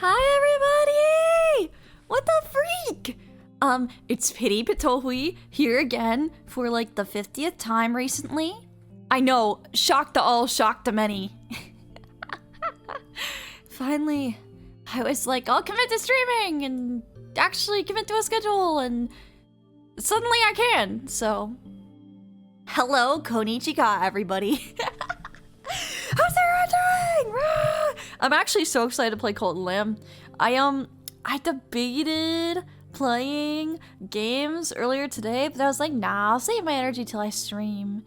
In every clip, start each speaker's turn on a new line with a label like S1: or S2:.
S1: Hi everybody! What the freak? It's PittiePitohui here again for like the 50th time recently. I know, shock the all, shock the many. Finally, I was like, I'll commit to streaming and actually commit to a schedule, and suddenly I can, so. Hello, konnichiwa, everybody. How's everyone doing? Rah! I'm actually so excited to play Cult and Lamb. I debated playing games earlier today, but I was like, nah, I'll save my energy till I stream.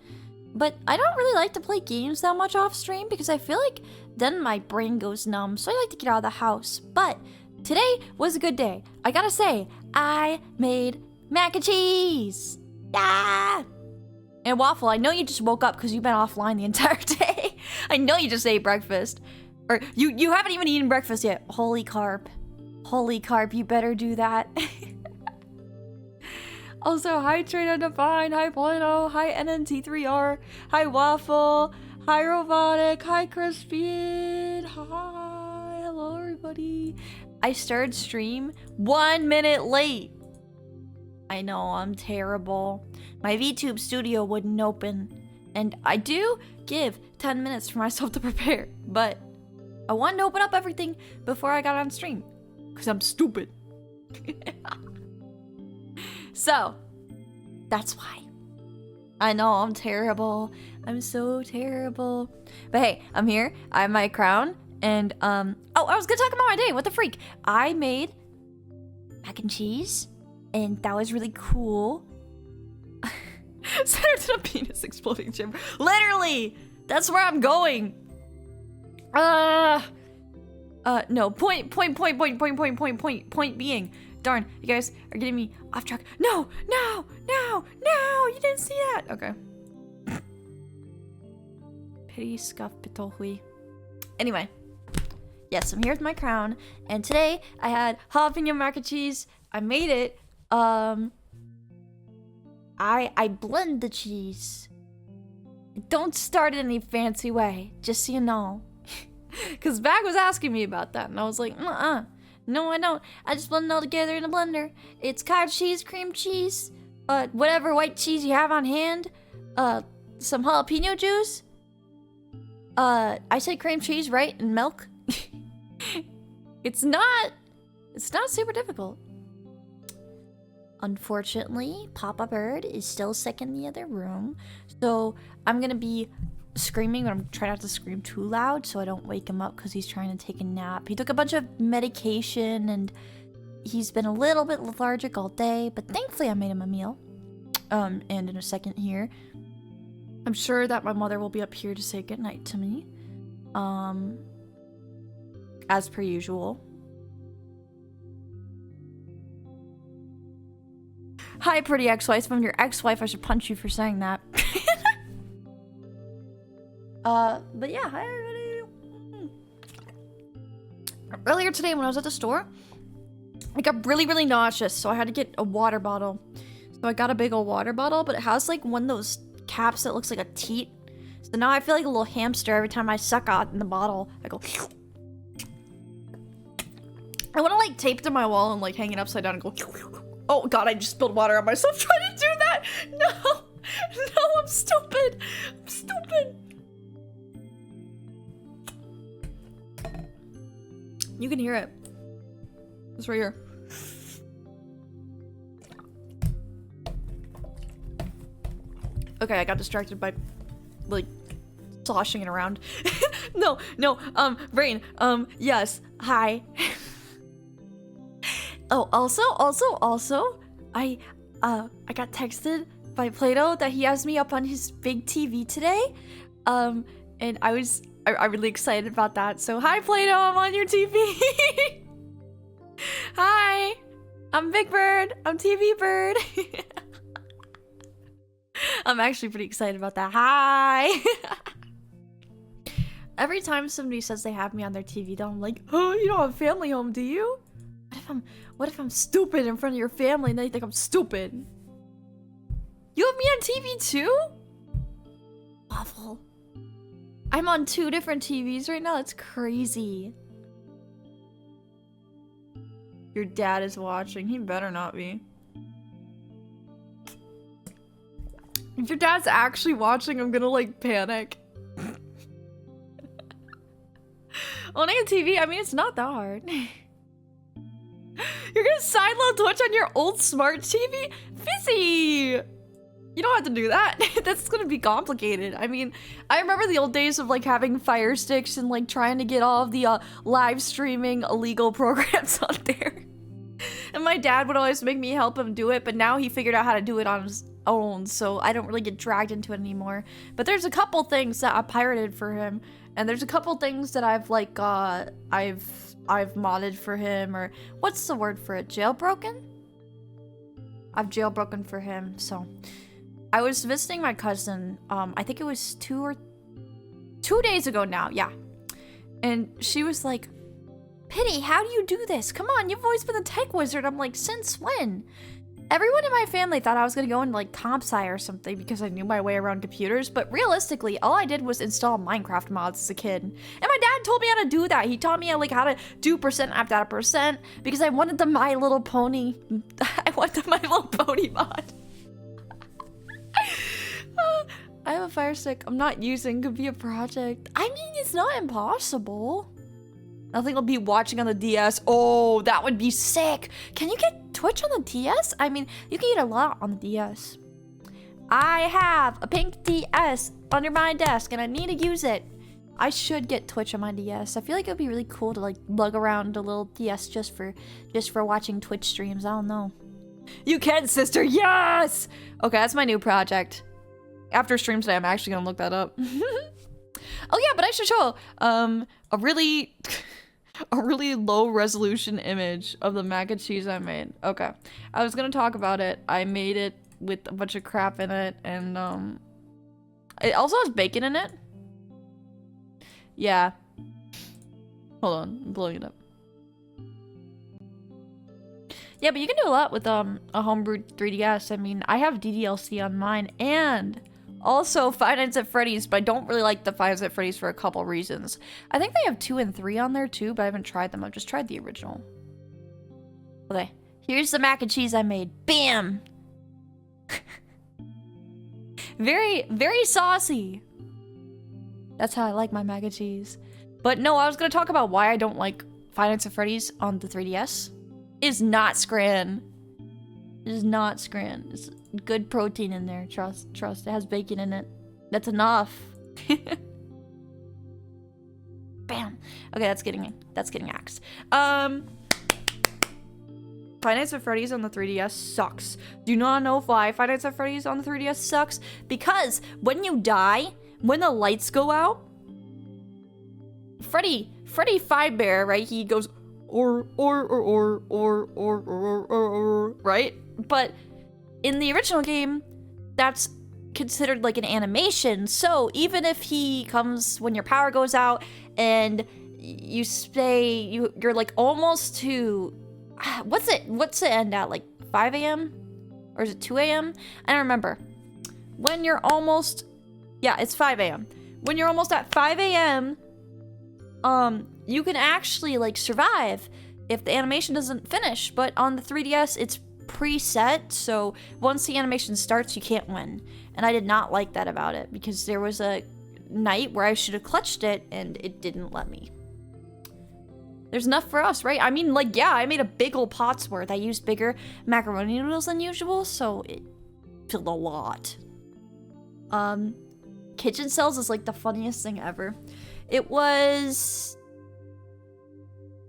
S1: But I don't really like to play games that much off stream because I feel like then my brain goes numb, so I like to get out of the house. But today was a good day. I gotta say, I made mac and cheese. Yeah! And Waffle, I know you just woke up because you've been offline the entire day. I know you just ate breakfast. Or you haven't even eaten breakfast yet. Holy carp. Holy carp, you better do that. Also, hi Train Undefined, hi Polino, hi NNT3R, hi Waffle, hi Robotic, hi Crispin, hi, hello everybody. I started stream 1 minute late. I know, I'm terrible. My VTube studio wouldn't open, and I do give 10 minutes for myself to prepare, but I wanted to open up everything before I got on stream, because I'm stupid. So, that's why. I know, I'm terrible. I'm so terrible. But hey, I'm here, I have my crown, and oh, I was gonna talk about my day, what the freak? I made mac and cheese, and that was really cool. Center to the penis exploding chamber. Literally! That's where I'm going! No, point being. Darn, you guys are getting me off track. No, you didn't see that! Okay. Pity scuff pitohui. Anyway. Yes, I'm here with my crown, and today I had jalapeno mac and cheese. I made it, I blend the cheese. Don't start it in any fancy way, just so you know. Cause Bag was asking me about that, and I was like, no I don't. I just blend it all together in a blender. It's cottage cheese, cream cheese, whatever white cheese you have on hand, some jalapeno juice. I said cream cheese, right? And milk. It's not super difficult. Unfortunately, Papa Bird is still sick in the other room, so I'm gonna be screaming, but I'm trying not to scream too loud so I don't wake him up because he's trying to take a nap. He took a bunch of medication and he's been a little bit lethargic all day, but thankfully I made him a meal. And in a second here, I'm sure that my mother will be up here to say goodnight to me. As per usual. Hi, pretty ex-wife. If I'm your ex-wife, I should punch you for saying that. But yeah, hi everybody. Earlier today when I was at the store, I got really nauseous, so I had to get a water bottle. So I got a big old water bottle, but it has like one of those caps that looks like a teat. So now I feel like a little hamster every time I suck out in the bottle. I go... I want to like tape it to my wall and like hang it upside down and go... Oh god, I just spilled water on myself trying to do that! No! No, I'm stupid! I'm stupid! You can hear it. It's right here. Okay, I got distracted by, like, sloshing it around. No, Brain, yes, hi. Oh, also, I got texted by Plato that he has me up on his big TV today. And I'm really excited about that. So hi Plato, I'm on your TV. Hi, I'm Big Bird, I'm TV Bird. I'm actually pretty excited about that. Hi. Every time somebody says they have me on their TV though, I'm like, oh, you don't have a family home, do you? What if I'm stupid in front of your family and they think I'm stupid? You have me on TV too? Awful. I'm on 2 different TVs right now. That's crazy. Your dad is watching. He better not be. If your dad's actually watching, I'm gonna like panic. Owning a TV, I mean, it's not that hard. You're gonna sideload Twitch on your old smart TV? Fizzy! You don't have to do that. That's gonna be complicated. I mean, I remember the old days of like having Fire Sticks and like trying to get all of the live streaming illegal programs on there. And my dad would always make me help him do it, but now he figured out how to do it on his own, so I don't really get dragged into it anymore. But there's a couple things that I pirated for him, and there's a couple things that I've like I've modded for him, or what's the word for it? Jailbroken? I've jailbroken for him. So I was visiting my cousin, I think it was 2 days ago now, yeah. And she was like, Pitty, how do you do this? Come on, you've always been the tech wizard. I'm like, since when? Everyone in my family thought I was gonna go into like comp sci or something because I knew my way around computers, but realistically, all I did was install Minecraft mods as a kid. And my dad told me how to do that. He taught me like how to do percent after that percent because I wanted the My Little Pony. I wanted the My Little Pony mod. I have a Fire Stick I'm not using, could be a project. I mean, it's not impossible. Nothing will be watching on the DS. Oh, that would be sick. Can you get Twitch on the DS? I mean, you can get a lot on the DS. I have a pink DS under my desk and I need to use it. I should get Twitch on my DS. I feel like it would be really cool to like lug around a little DS just for watching Twitch streams. I don't know. You can, sister. Yes. Okay, that's my new project. After stream today, I'm actually gonna look that up. Oh yeah, but I should show a really low resolution image of the mac and cheese I made. Okay, I was gonna talk about it. I made it with a bunch of crap in it, and it also has bacon in it. Yeah. Hold on, I'm blowing it up. Yeah, but you can do a lot with a homebrewed 3DS. I mean, I have DDLC on mine, and also Five Nights at Freddy's, but I don't really like the Five Nights at Freddy's for a couple reasons. I think they have 2 and 3 on there too, but I haven't tried them. I've just tried the original. Okay, here's the mac and cheese I made. Bam! Very, very saucy. That's how I like my mac and cheese. But no, I was gonna talk about why I don't like Five Nights at Freddy's on the 3DS. Is not Scran. It is not Scran. It's good protein in there. Trust. It has bacon in it. That's enough. Bam. Okay, that's getting axed. Five Nights at Freddy's on the 3DS sucks. Do not know why Five Nights at Freddy's on the 3DS sucks. Because when you die, when the lights go out, Freddy Fivebear, right? He goes or, right? But in the original game, that's considered like an animation. So even if he comes when your power goes out and you stay, you're like almost to, what's it end at, like 5 a.m? Or is it 2 a.m? I don't remember. When you're almost, yeah, it's 5 a.m. When you're almost at 5 a.m, you can actually like survive if the animation doesn't finish. But on the 3DS, it's preset, so once the animation starts, you can't win. And I did not like that about it, because there was a night where I should have clutched it and it didn't let me. There's enough for us, right? I mean, like, yeah, I made a big old pot's worth. I used bigger macaroni noodles than usual, so it filled a lot. Kitchen cells is like the funniest thing ever. It was,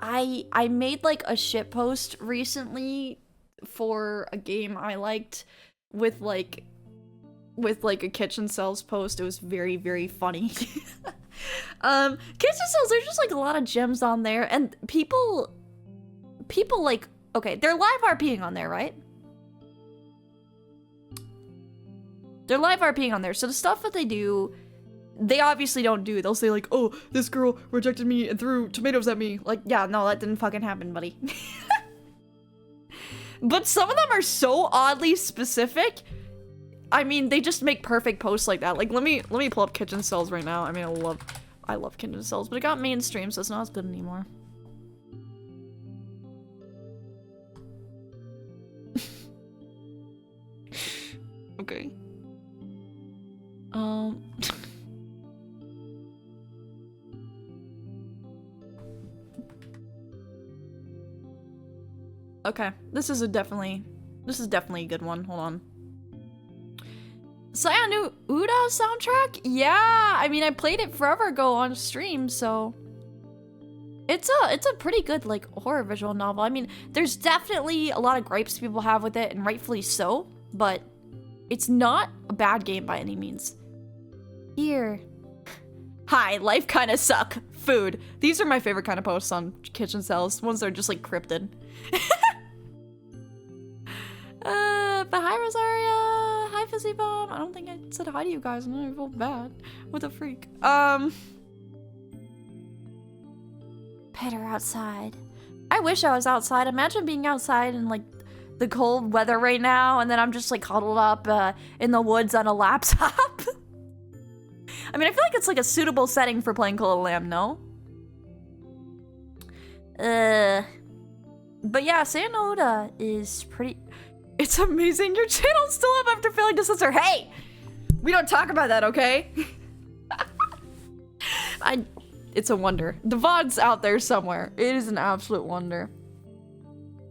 S1: I made like a shitpost recently for a game I liked with like a kitchen cells post. It was very, very funny. Kitchen cells, there's just like a lot of gems on there, and people like, okay, they're live RPing on there, right? They're live RPing on there, so the stuff that they do, they obviously don't do. They'll say like, oh, this girl rejected me and threw tomatoes at me. Like, yeah, no, that didn't fucking happen, buddy. But some of them are so oddly specific. I mean, they just make perfect posts like that. Like, let me pull up kitchen cells right now. I mean, I love kitchen cells, but it got mainstream, so it's not as good anymore. Okay. Okay, this is definitely a good one. Hold on. Sayanu Uda soundtrack? Yeah, I mean I played it forever ago on stream, so it's a pretty good like horror visual novel. I mean, there's definitely a lot of gripes people have with it, and rightfully so, but it's not a bad game by any means. Here. Hi, life kinda suck. Food. These are my favorite kind of posts on kitchen cells. Ones that are just like cryptid. But hi Rosaria. Hi Fizzy Bomb. I don't think I said hi to you guys, and I feel bad. What a freak. Pitter outside. I wish I was outside. Imagine being outside in like the cold weather right now, and then I'm just like huddled up in the woods on a laptop. I mean, I feel like it's like a suitable setting for playing Cult of the Lamb, no? But yeah, Sanoda is pretty... It's amazing your channel's still up after failing to censor. Hey! We don't talk about that, okay? It's a wonder. The VOD's out there somewhere. It is an absolute wonder.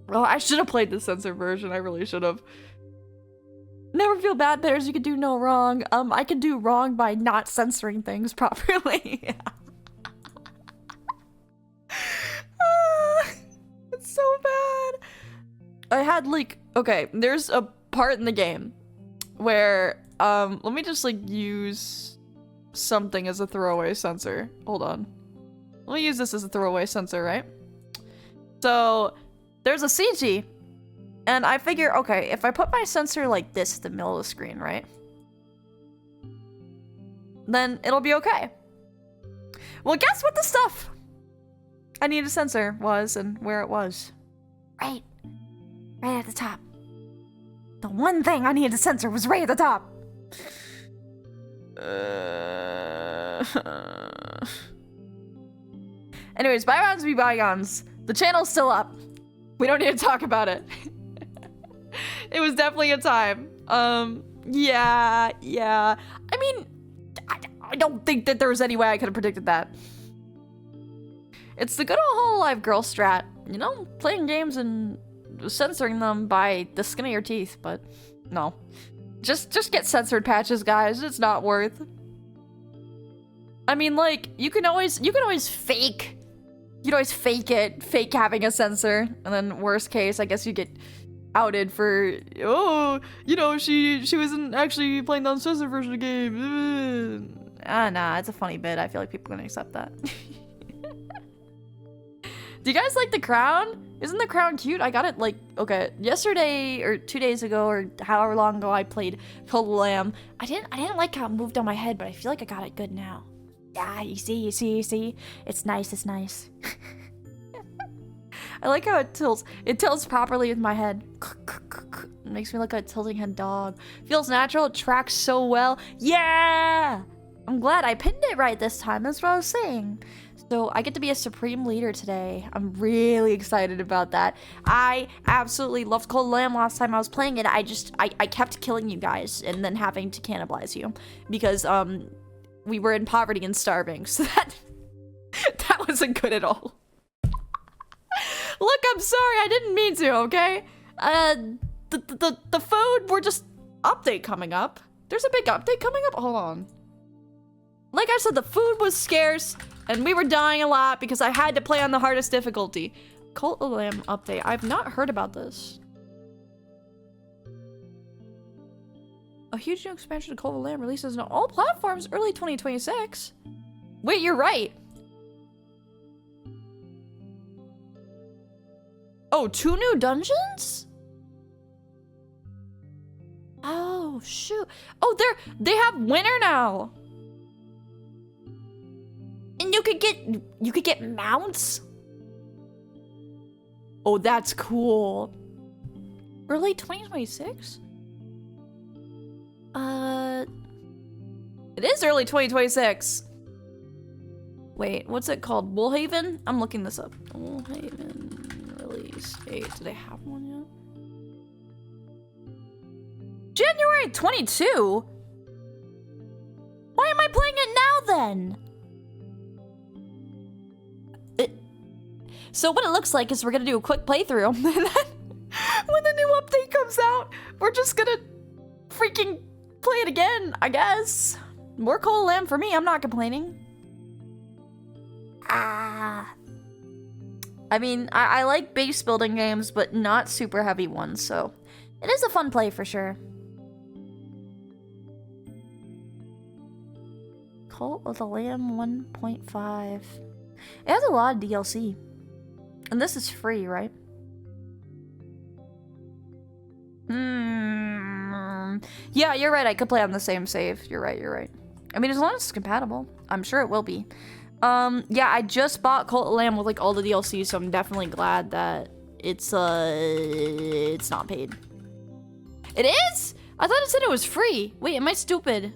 S1: Oh, I should have played the censored version. I really should have. Never feel bad, Bears. You could do no wrong. I could do wrong by not censoring things properly. It's so bad. I had like, okay, there's a part in the game where, let me just like use something as a throwaway censor. Hold on. Let me use this as a throwaway censor, right? So there's a CG, and I figure, okay, if I put my sensor like this in the middle of the screen, right? Then it'll be okay. Well, guess what the stuff I need to censor was and where it was. Right at the top. The one thing I needed to censor was right at the top. Anyways, bygones be bygones. The channel's still up. We don't need to talk about it. It was definitely a time. Yeah. I mean, I don't think that there was any way I could have predicted that. It's the good old Hololive girl strat. You know, playing games and censoring them by the skin of your teeth, but no. Just get censored patches, guys. It's not worth. I mean, like, you can always fake. You'd always fake it, fake having a censor, and then worst case, I guess you get outed for, oh, you know, she wasn't actually playing the uncensored version of the game. Nah, it's a funny bit. I feel like people are gonna accept that. Do you guys like the crown? Isn't the crown cute? I got it like, okay, yesterday or 2 days ago or however long ago I played Cult of the Lamb. I didn't like how it moved on my head, but I feel like I got it good now. Yeah, you see? It's nice. I like how it tilts. It tilts properly with my head. It makes me look like a tilting head dog. Feels natural, it tracks so well. Yeah! I'm glad I pinned it right this time, that's what I was saying. So I get to be a supreme leader today. I'm really excited about that. I absolutely loved Cult of the Lamb last time I was playing it. I kept killing you guys and then having to cannibalize you. Because, we were in poverty and starving, so that wasn't good at all. Look, I'm sorry, I didn't mean to, okay? The food, we're just update coming up. There's a big update coming up? Hold on. Like I said, the food was scarce, and we were dying a lot because I had to play on the hardest difficulty. Cult of the Lamb update. I've not heard about this. A huge new expansion of Cult of the Lamb releases on all platforms early 2026. Wait, you're right. Oh, 2 new dungeons? Oh, shoot. Oh, they have winter now. And you could get mounts? Oh, that's cool. Early 2026? It is early 2026. Wait, what's it called? Woolhaven? I'm looking this up. Woolhaven release date. Do they have one January 22? Why am I playing it now then? So what it looks like is we're gonna do a quick playthrough, and then when the new update comes out, we're just gonna freaking play it again, I guess. More Coal Lamb for me, I'm not complaining. I mean, I like base building games, but not super heavy ones, so it is a fun play for sure. Cult of the Lamb 1.5. It has a lot of DLC. And this is free, right? Yeah, you're right. I could play on the same save. You're right, you're right. I mean, as long as it's compatible. I'm sure it will be. Yeah, I just bought Cult of Lamb with like all the DLC, so I'm definitely glad that it's not paid. It is? I thought it said it was free. Wait, am I stupid?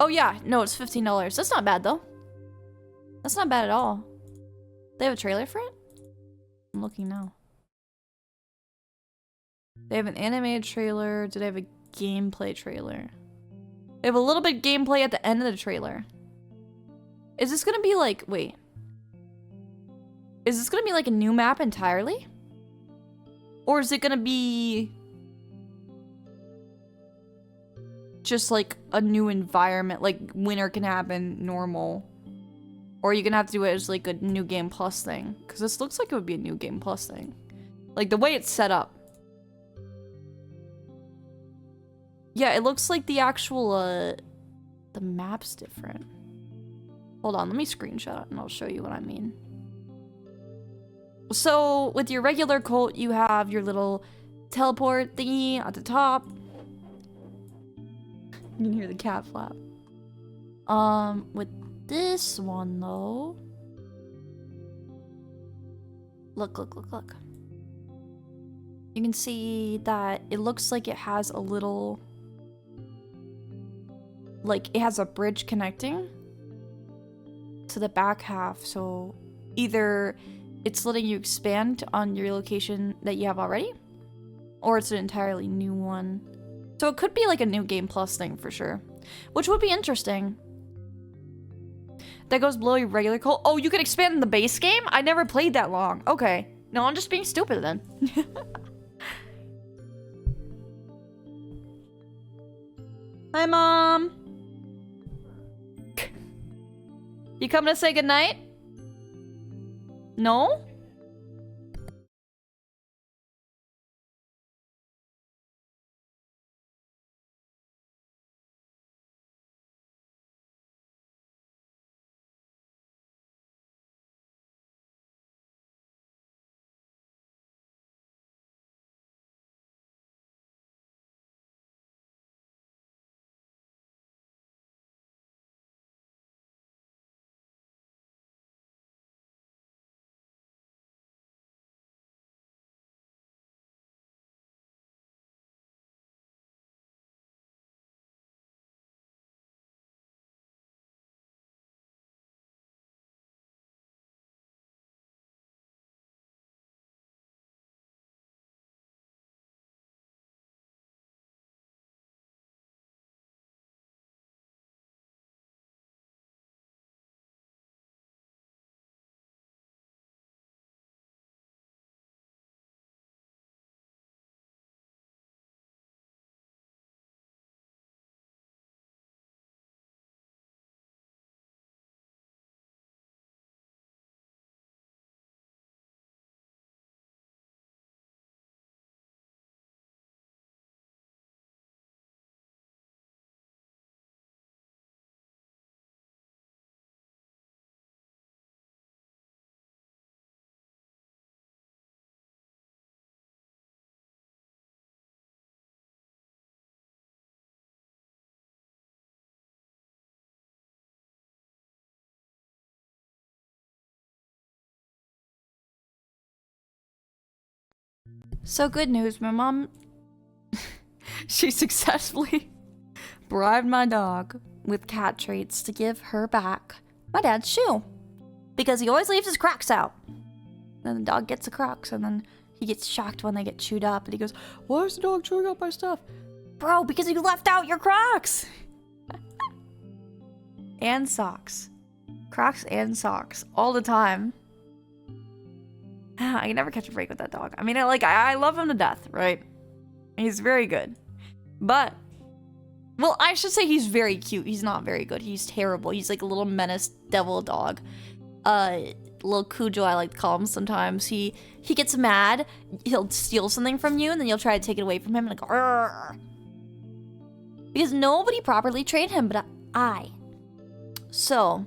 S1: Oh yeah, no, it's $15. That's not bad though. That's not bad at all. They have a trailer for it? I'm looking now. They have an animated trailer. Do they have a gameplay trailer? They have a little bit of gameplay at the end of the trailer. Is this gonna be like, wait. Is this gonna be like a new map entirely? Or is it gonna be just like a new environment, like winter can happen normal? Or are you gonna have to do it as like a new game plus thing? Because this looks like it would be a new game plus thing. Like the way it's set up. Yeah, it looks like the actual, the map's different. Hold on, let me screenshot it and I'll show you what I mean. So, with your regular cult, you have your little teleport thingy at the top. You can hear the cat flap. With this one, though... Look. You can see that it looks like it has a little... Like, it has a bridge connecting to the back half, so either it's letting you expand on your location that you have already, or it's an entirely new one. So it could be like a new game plus thing for sure, which would be interesting. That goes below your regular cult. Oh, you can expand in the base game? I never played that long. Okay. No, I'm just being stupid then. Hi, Mom. You coming to say goodnight? No? So good news, my mom... she successfully bribed my dog with cat treats to give her back my dad's shoe. Because he always leaves his Crocs out. Then the dog gets the Crocs and then he gets shocked when they get chewed up, and he goes, "Why is the dog chewing up my stuff?" Bro, because you left out your Crocs! And socks. Crocs and socks. All the time. I can never catch a break with that dog. I mean, I love him to death, right? He's very good. But, well, I should say he's very cute. He's not very good. He's terrible. He's like a little menace devil dog. Little Cujo, I like to call him sometimes. He gets mad. He'll steal something from you, and then you'll try to take it away from him, and like, "Arr!" Because nobody properly trained him, but I. So,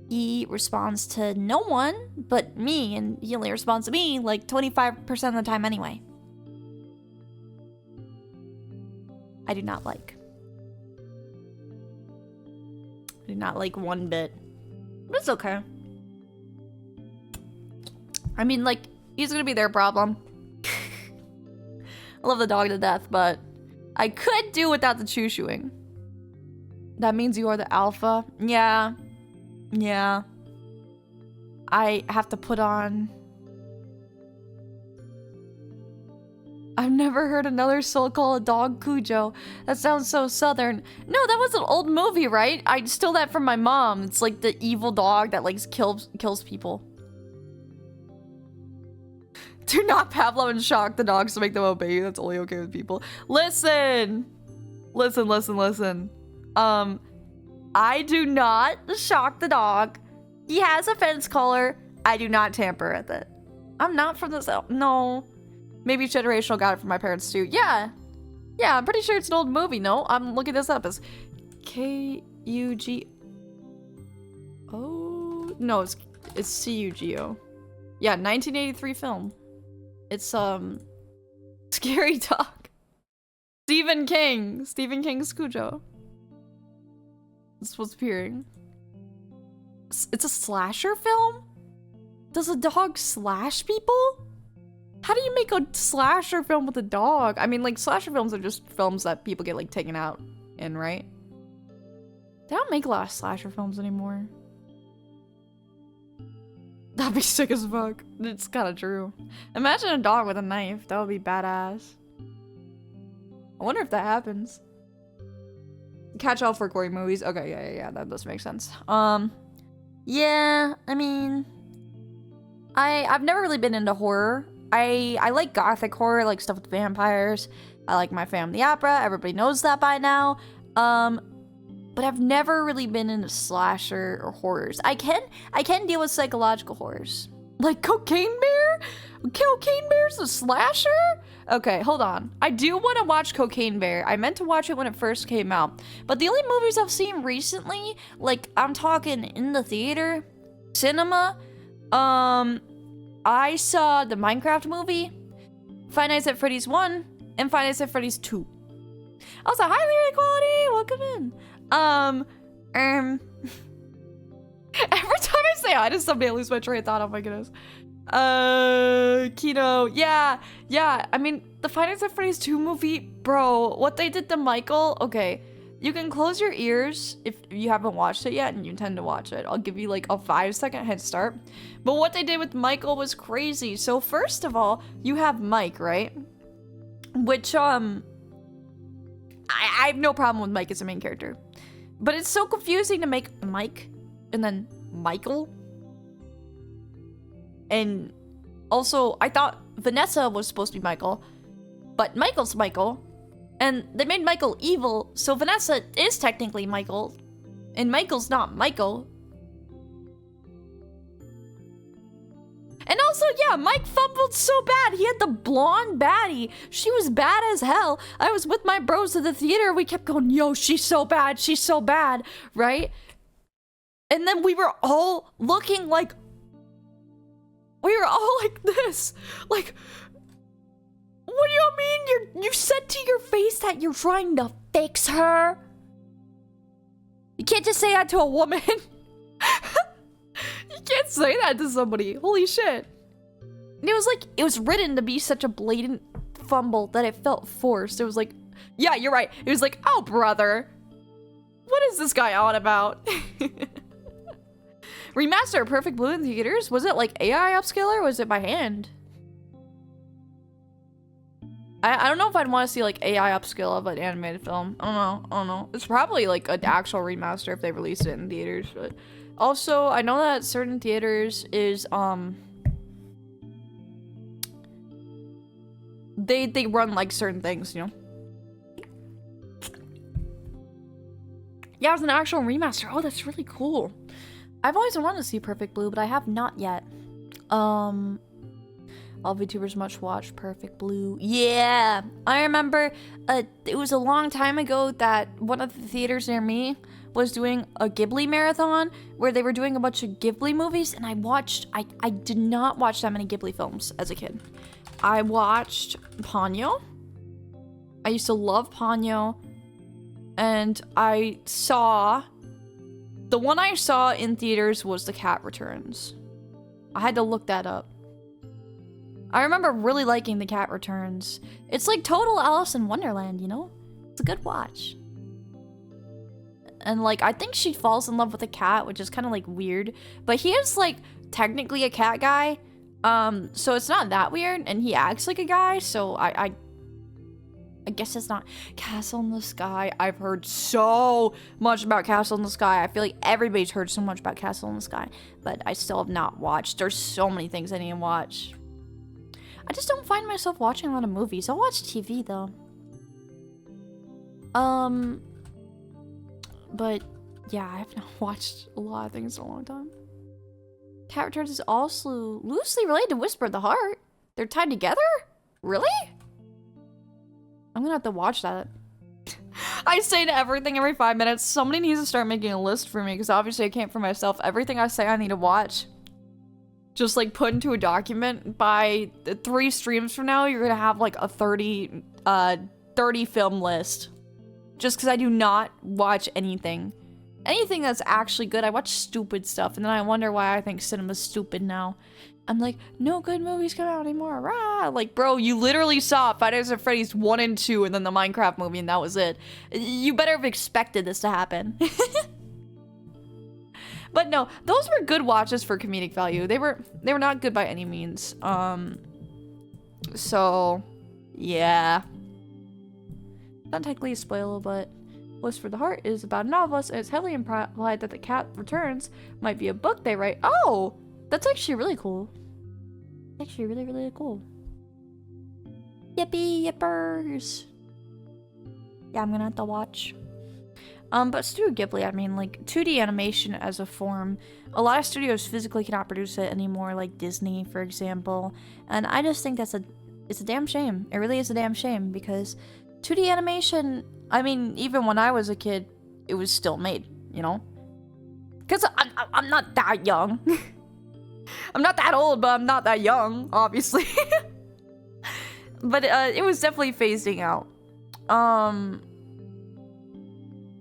S1: he responds to no one but me, and he only responds to me like 25% of the time anyway. I do not like. I do not like one bit. But it's okay. I mean, like, he's gonna be their problem. I love the dog to death, but I could do without the choo-chooing. That means you are the alpha? Yeah. Yeah. I have to put on... I've never heard another soul call a dog Cujo. That sounds so southern. No, that was an old movie, right? I stole that from my mom. It's like the evil dog that like kills people. Do not Pavlov and shock the dogs to make them obey you. That's only okay with people. Listen. Listen. I do not shock the dog. He has a fence collar. I do not tamper with it. I'm not from this. No. Maybe generational got it from my parents too. Yeah. Yeah, I'm pretty sure it's an old movie. No, I'm looking this up. It's K-U-G... Oh... No, it's C-U-G-O. Yeah, 1983 film. It's, Scary Dog. Stephen King's Cujo. That's what's appearing. It's a slasher film? Does a dog slash people? How do you make a slasher film with a dog? I mean, like, slasher films are just films that people get, like, taken out in, right? They don't make a lot of slasher films anymore. That'd be sick as fuck. It's kind of true. Imagine a dog with a knife. That would be badass. I wonder if that happens. Catch all for gory movies. Okay, yeah, that does make sense. Yeah, I mean... I've never really been into horror. I like gothic horror, like stuff with vampires. I like My Family Opera. Everybody knows that by now. But I've never really been into slasher or horrors. I can deal with psychological horrors. Like Cocaine Bear? Cocaine Bear's a slasher? Okay, hold on. I do want to watch Cocaine Bear. I meant to watch it when it first came out. But the only movies I've seen recently, like I'm talking in the theater, cinema, I saw the Minecraft movie, Five Nights at Freddy's 1, and Five Nights at Freddy's 2. Also, hi Lyric Quality, welcome in. Every time I say hi to somebody, I lose my train of thought. Oh my goodness. Kino, yeah. I mean, the Five Nights at Freddy's 2 movie, bro, what they did to Michael, okay. You can close your ears if you haven't watched it yet and you intend to watch it. I'll give you like a 5-second head start. But what they did with Michael was crazy. So first of all, you have Mike, right? Which, I have no problem with Mike as a main character. But it's so confusing to make Mike and then Michael. And also, I thought Vanessa was supposed to be Michael, but Michael's Michael. And they made Michael evil, so Vanessa is technically Michael, and Michael's not Michael. And also, yeah, Mike fumbled so bad. He had the blonde baddie. She was bad as hell. I was with my bros at the theater. We kept going, yo, she's so bad, right? And then we were all looking like... We were all like this. Like... What do you mean? You said to your face that you're trying to fix her? You can't just say that to a woman. You can't say that to somebody. Holy shit. And it was written to be such a blatant fumble that it felt forced. It was like, yeah, you're right. It was like, oh, brother. What is this guy on about? Remaster Perfect Blue in theaters? Was it like AI upscaler or was it by hand?
S2: I don't know if I'd want to see like AI upscale of an animated film. I don't know. It's probably like an actual remaster if they release it in theaters, but also I know that certain theaters is they run like certain things, you know. Yeah, it was an actual remaster. Oh, that's really cool. I've always wanted to see Perfect Blue, but I have not yet. All VTubers must watch Perfect Blue. Yeah, I remember it was a long time ago that one of the theaters near me was doing a Ghibli marathon where they were doing a bunch of Ghibli movies, and I did not watch that many Ghibli films as a kid. I watched Ponyo. I used to love Ponyo, and the one I saw in theaters was The Cat Returns. I had to look that up. I remember really liking The Cat Returns. It's like total Alice in Wonderland, you know? It's a good watch. And like, I think she falls in love with a cat, which is kind of like weird. But he is like technically a cat guy. So it's not that weird. And he acts like a guy, so I guess it's not. Castle in the Sky. I've heard so much about Castle in the Sky. I feel like everybody's heard so much about Castle in the Sky. But I still have not watched. There's so many things I need to watch. I just don't find myself watching a lot of movies. I'll watch TV though. But yeah, I have not watched a lot of things in a long time. Cat Returns is also loosely related to Whisper of the Heart. They're tied together? Really? I'm gonna have to watch that. I say to everything every 5 minutes. Somebody needs to start making a list for me because obviously I can't for myself. Everything I say I need to watch. Just like put into a document. By 3 streams from now, you're gonna have like a 30 film list. Just because I do not watch anything. Anything that's actually good. I watch stupid stuff, and then I wonder why I think cinema's stupid now. I'm like, no good movies come out anymore. Rah! Like, bro, you literally saw Five Nights at Freddy's 1 and 2, and then the Minecraft movie, and that was it. You better have expected this to happen. But no, those were good watches for comedic value. They were not good by any means. So yeah. Not technically a spoiler, but Whisper of the Heart is about a novelist, and it's heavily implied that The Cat Returns might be a book they write. Oh, that's actually really cool. Actually really, really cool. Yippee yippers. Yeah, I'm gonna have to watch. But Studio Ghibli, I mean, like, 2D animation as a form, a lot of studios physically cannot produce it anymore, like Disney, for example, and I just think it's a damn shame. It really is a damn shame, because 2D animation, I mean, even when I was a kid, it was still made, you know? Because I'm not that young. I'm not that old, but I'm not that young, obviously. But it was definitely phasing out.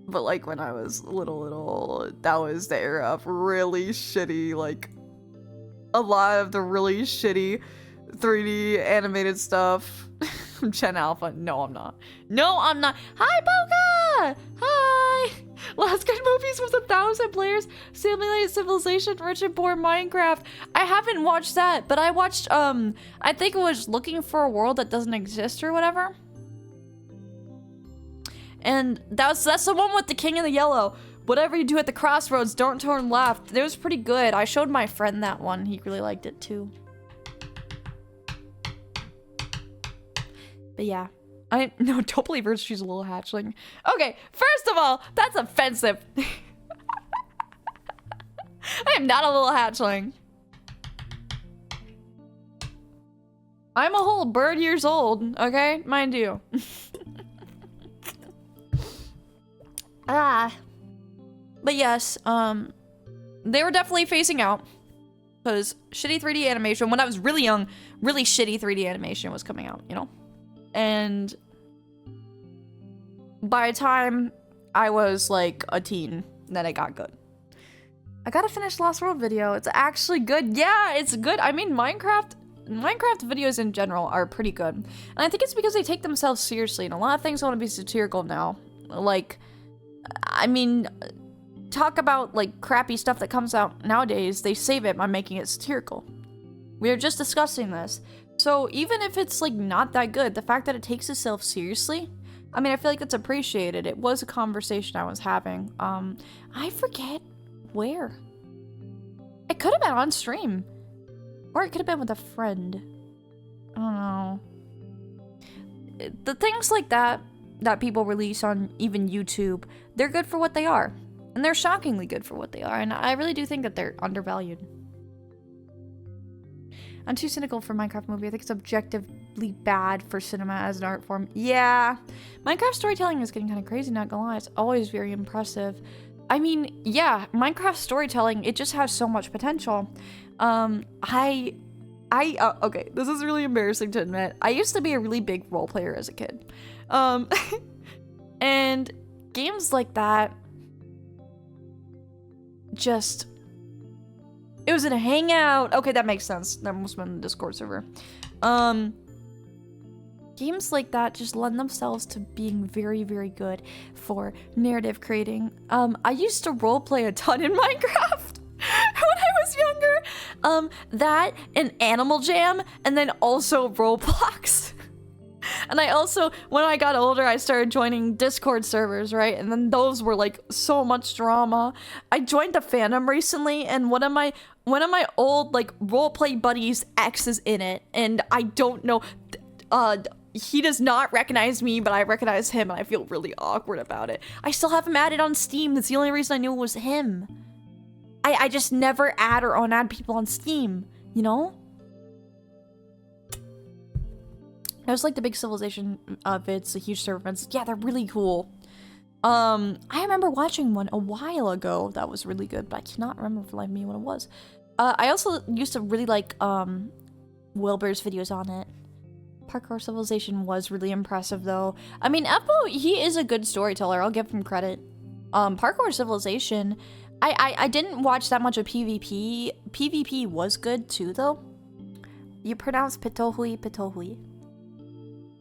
S2: But like when I was little, that was the era of really shitty, like a lot of the really shitty 3D animated stuff. Gen Alpha. No, I'm not. No, I'm not. Hi, Boca! Hi! Last Good Movies with 1,000 players. Simulated Civilization, Rich and Poor Minecraft. I haven't watched that, but I watched, I think it was Looking for a World That Doesn't Exist or whatever. And that's the one with the King in the Yellow. Whatever you do at the crossroads, don't turn left. It was pretty good. I showed my friend that one. He really liked it too. But yeah. No, don't believe her. She's a little hatchling. Okay, first of all, that's offensive. I am not a little hatchling. I'm a whole bird years old, okay? Mind you. But yes, they were definitely phasing out because shitty 3D animation, when I was really young, really shitty 3D animation was coming out, you know? And by the time I was like a teen, then it got good. I gotta finish Lost World video. It's actually good. Yeah, it's good. I mean, Minecraft videos in general are pretty good. And I think it's because they take themselves seriously, and a lot of things want to be satirical now. Like, I mean, talk about like crappy stuff that comes out nowadays, they save it by making it satirical. We were just discussing this. So even if it's like not that good, the fact that it takes itself seriously, I mean, I feel like that's appreciated. It was a conversation I was having. I forget where. It could have been on stream. Or it could have been with a friend. I don't know. The things like that people release on even YouTube, they're good for what they are. And they're shockingly good for what they are. And I really do think that they're undervalued. I'm too cynical for Minecraft movie. I think it's objectively bad for cinema as an art form. Yeah. Minecraft storytelling is getting kind of crazy, not gonna lie. It's always very impressive. I mean, yeah, Minecraft storytelling, it just has so much potential. Okay, this is really embarrassing to admit. I used to be a really big role player as a kid. And games like that just... It was in a hangout. Okay, that makes sense. That must have been a Discord server. Games like that just lend themselves to being very, very good for narrative creating. I used to roleplay a ton in Minecraft when I was younger. That and Animal Jam, and then also Roblox. And I also, when I got older, I started joining Discord servers, right? And then those were like so much drama. I joined a fandom recently, and one of my old like roleplay buddies' ex is in it, and I don't know. He does not recognize me, but I recognize him, and I feel really awkward about it. I still have him added on Steam. That's the only reason I knew it was him. I just never add or unadd people on Steam, you know? I just like the big Civilization vids, the huge server events. Yeah, they're really cool. I remember watching one a while ago that was really good, but I cannot remember for the life of me what it was. I also used to really like Wilbur's videos on it. Parkour Civilization was really impressive though. I mean, Eppo, he is a good storyteller. I'll give him credit. Parkour Civilization, I didn't watch that much of PvP. PvP was good too though. You pronounce Pitohui.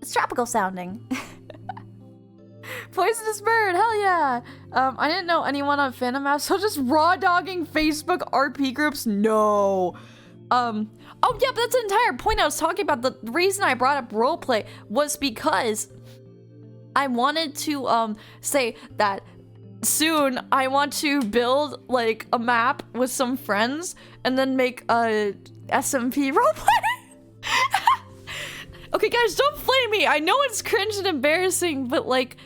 S2: It's tropical sounding. Poisonous bird, hell yeah! I didn't know anyone on fandom apps, so just raw dogging Facebook RP groups? No. Oh yeah, but that's the entire point I was talking about. The reason I brought up roleplay was because I wanted to say that soon I want to build like a map with some friends and then make a SMP roleplay. Okay guys, don't flame me. I know it's cringe and embarrassing, but like,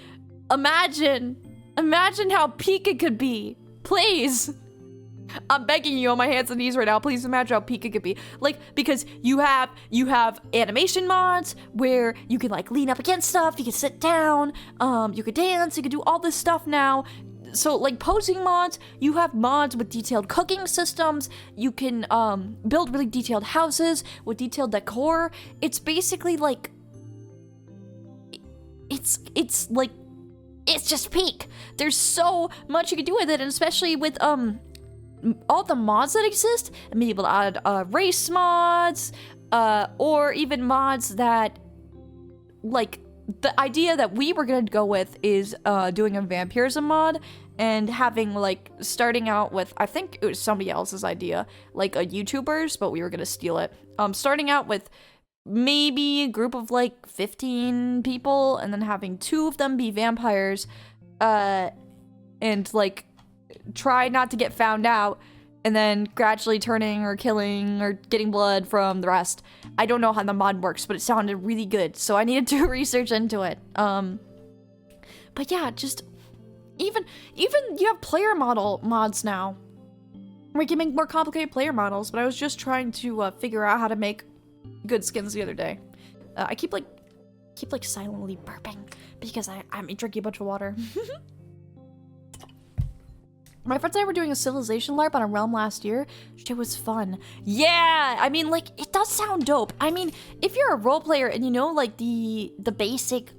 S2: imagine how peak it could be. Please. I'm begging you on my hands and knees right now. Please imagine how peak it could be. Like, because you have animation mods where you can like lean up against stuff, you can sit down, you could dance, you could do all this stuff now. So like posing mods, you have mods with detailed cooking systems, you can build really detailed houses with detailed decor. It's basically like, it's like, it's just peak. There's so much you can do with it, and especially with all the mods that exist, and being able to add race mods, or even mods that, like, the idea that we were gonna go with is doing a vampirism mod and having like starting out with, I think it was somebody else's idea, like a YouTubers, but we were gonna steal it. Starting out with maybe a group of like 15 people and then having 2 of them be vampires, and like try not to get found out, and then gradually turning or killing or getting blood from the rest. I don't know how the mod works, but it sounded really good, so I needed to research into it. But yeah, just even you have player mods now, where you can make more complicated player models. But I was just trying to figure out how to make good skins the other day. I keep silently burping because I'm drinking a bunch of water. My friends and I were doing a Civilization LARP on a realm last year. Shit was fun. Yeah, I mean, like, it does sound dope. I mean, if you're a role player and you know, like, the basic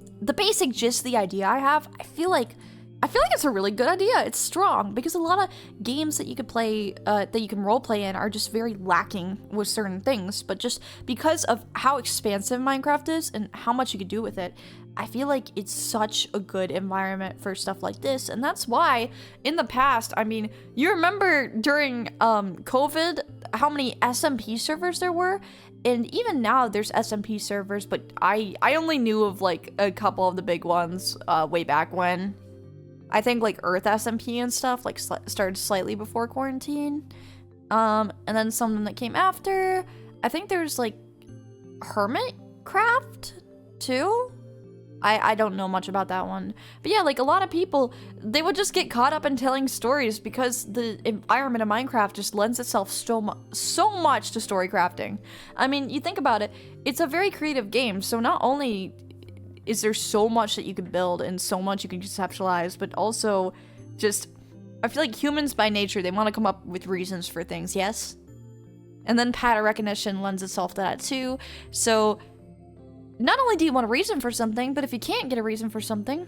S2: gist, the idea I have, I feel like I feel like it's a really good idea. It's strong because a lot of games that you could play, that you can role play in, are just very lacking with certain things. But just because of how expansive Minecraft is and how much you could do with it, I feel like it's such a good environment for stuff like this. And that's why in the past, I mean, you remember during COVID how many SMP servers there were? And even now there's SMP servers, but I only knew of like a couple of the big ones way back when. I think like Earth SMP and stuff like started slightly before quarantine. And then something that came after. I think there's like Hermitcraft too. I don't know much about that one. But yeah, like a lot of people, they would just get caught up in telling stories because the environment of Minecraft just lends itself so much to story crafting. I mean, you think about it, it's a very creative game. So not only is there so much that you can build and so much you can conceptualize, but also just, I feel like humans by nature, they want to come up with reasons for things, yes? And then pattern recognition lends itself to that too. So not only do you want a reason for something, but if you can't get a reason for something,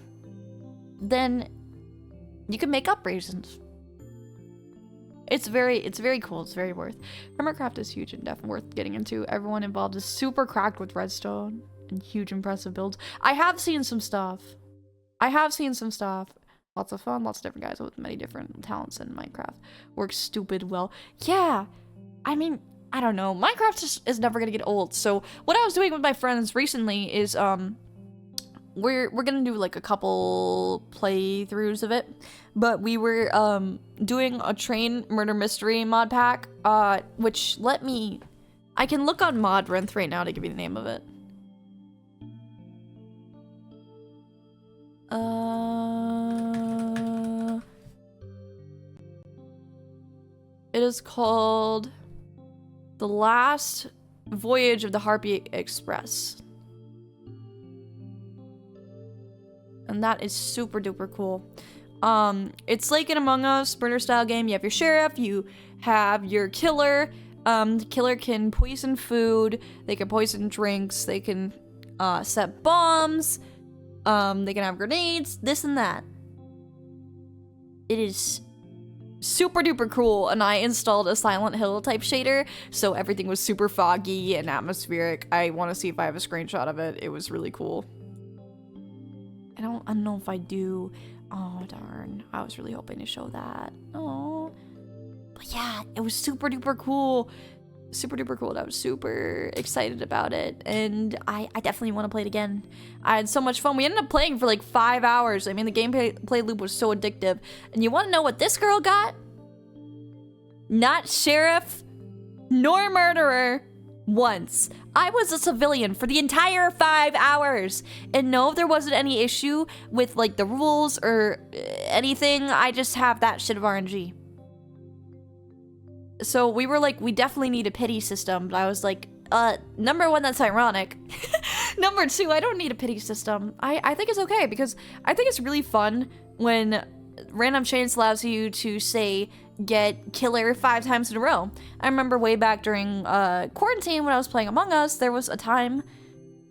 S2: then you can make up reasons. It's very cool. It's very worth. Hermitcraft is huge and definitely worth getting into. Everyone involved is super cracked with redstone and huge impressive builds. I have seen some stuff. Lots of fun, lots of different guys with many different talents in Minecraft. Works stupid well. Yeah, I mean, I don't know. Minecraft is never gonna get old. So what I was doing with my friends recently is we're gonna do like a couple playthroughs of it, but we were doing a train murder mystery mod pack, which I can look on Modrinth right now to give you the name of it. It is called The Last Voyage of the Harpy Express. And that is super duper cool. It's like an Among Us murder style game. You have your sheriff, you have your killer. The killer can poison food, they can poison drinks, they can set bombs, they can have grenades, this and that. It is super duper cool, and I installed a Silent Hill type shader, so everything was super foggy and atmospheric. I want to see if I have a screenshot of it. It was really cool. I don't know if I do. Oh darn, I was really hoping to show that. Oh, but yeah, it was super duper cool. Super duper cool. I was super excited about it, and I definitely want to play it again. I had so much fun. We ended up playing for like 5 hours. I mean, the gameplay loop was so addictive. And you want to know what this girl got? Not sheriff nor murderer once. I was a civilian for the entire 5 hours, and no, there wasn't any issue with like the rules or anything. I just have that shit of RNG. So we were like, we definitely need a pity system, but I was like, number one, that's ironic. Number two, I don't need a pity system. I think it's okay, because I think it's really fun when random chance allows you to, say, get killer 5 times in a row. I remember way back during quarantine when I was playing Among Us, there was a time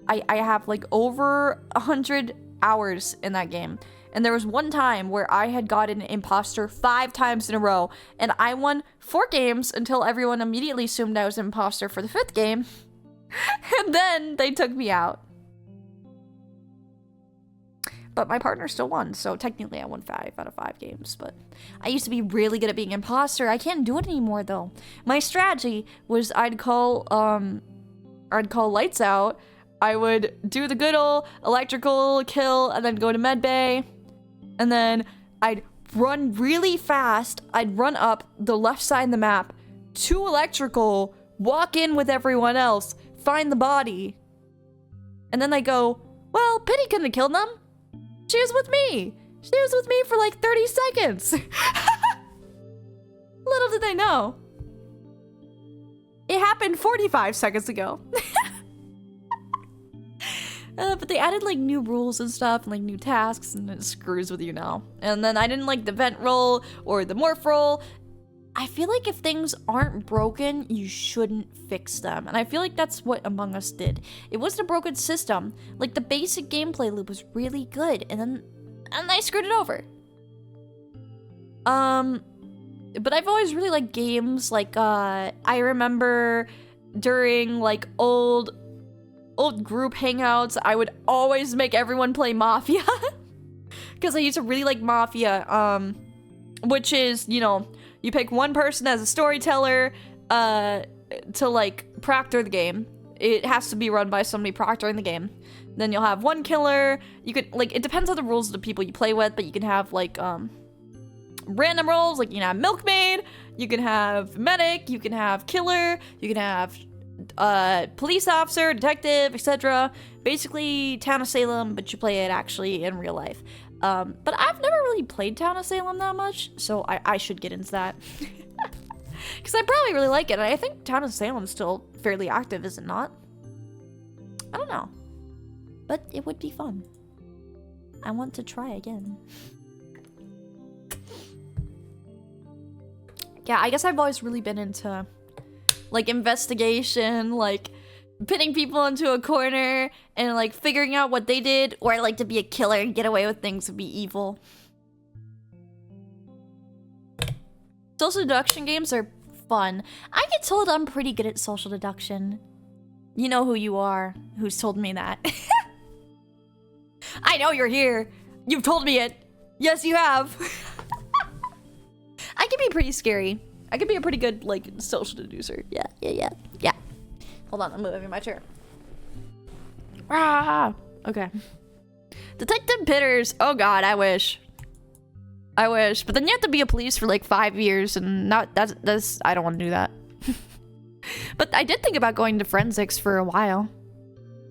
S2: I have like over 100 hours in that game. And there was one time where I had gotten an imposter 5 times in a row, and I won 4 games until everyone immediately assumed I was an imposter for the 5th game. And then they took me out. But my partner still won, so technically I won 5 out of 5 games. But I used to be really good at being imposter. I can't do it anymore though. My strategy was I'd call lights out. I would do the good old electrical kill and then go to medbay. And then I'd run really fast. I'd run up the left side of the map to electrical, walk in with everyone else, find the body. And then they go, well, Pitty couldn't have killed them. She was with me. She was with me for like 30 seconds. Little did they know. It happened 45 seconds ago. But they added like new rules and stuff and like new tasks, and it screws with you now. And then I didn't like the vent roll or the morph roll. I feel like if things aren't broken, you shouldn't fix them. And I feel like that's what Among Us did. It wasn't a broken system. Like the basic gameplay loop was really good, and then they screwed it over. But I've always really liked games. Like, I remember during, like, old group hangouts, I would always make everyone play Mafia. Because I used to really like Mafia, which is, you know, you pick one person as a storyteller, to, like, proctor the game. It has to be run by somebody proctoring the game. Then you'll have one killer. You could, like, it depends on the rules of the people you play with, but you can have, like, random roles. Like, you can have milkmaid, you can have medic, you can have killer, you can have police officer, detective, etc. Basically, Town of Salem, but you play it actually in real life. But I've never really played Town of Salem that much, so I should get into that. Because I probably really like it, and I think Town of Salem's still fairly active, is it not? I don't know. But it would be fun. I want to try again. Yeah, I guess I've always really been into, like, investigation, like, pitting people into a corner and, like, figuring out what they did, or I like to be a killer and get away with things and be evil. Social deduction games are fun. I get told I'm pretty good at social deduction. You know who you are, who's told me that. I know you're here. You've told me it. Yes, you have. I can be pretty scary. I could be a pretty good, like, social deducer. Yeah. Hold on, I'm moving my chair. Ah, okay. Detective Pitters. Oh god, I wish. But then you have to be a police for like 5 years, and that's I don't want to do that. But I did think about going to forensics for a while.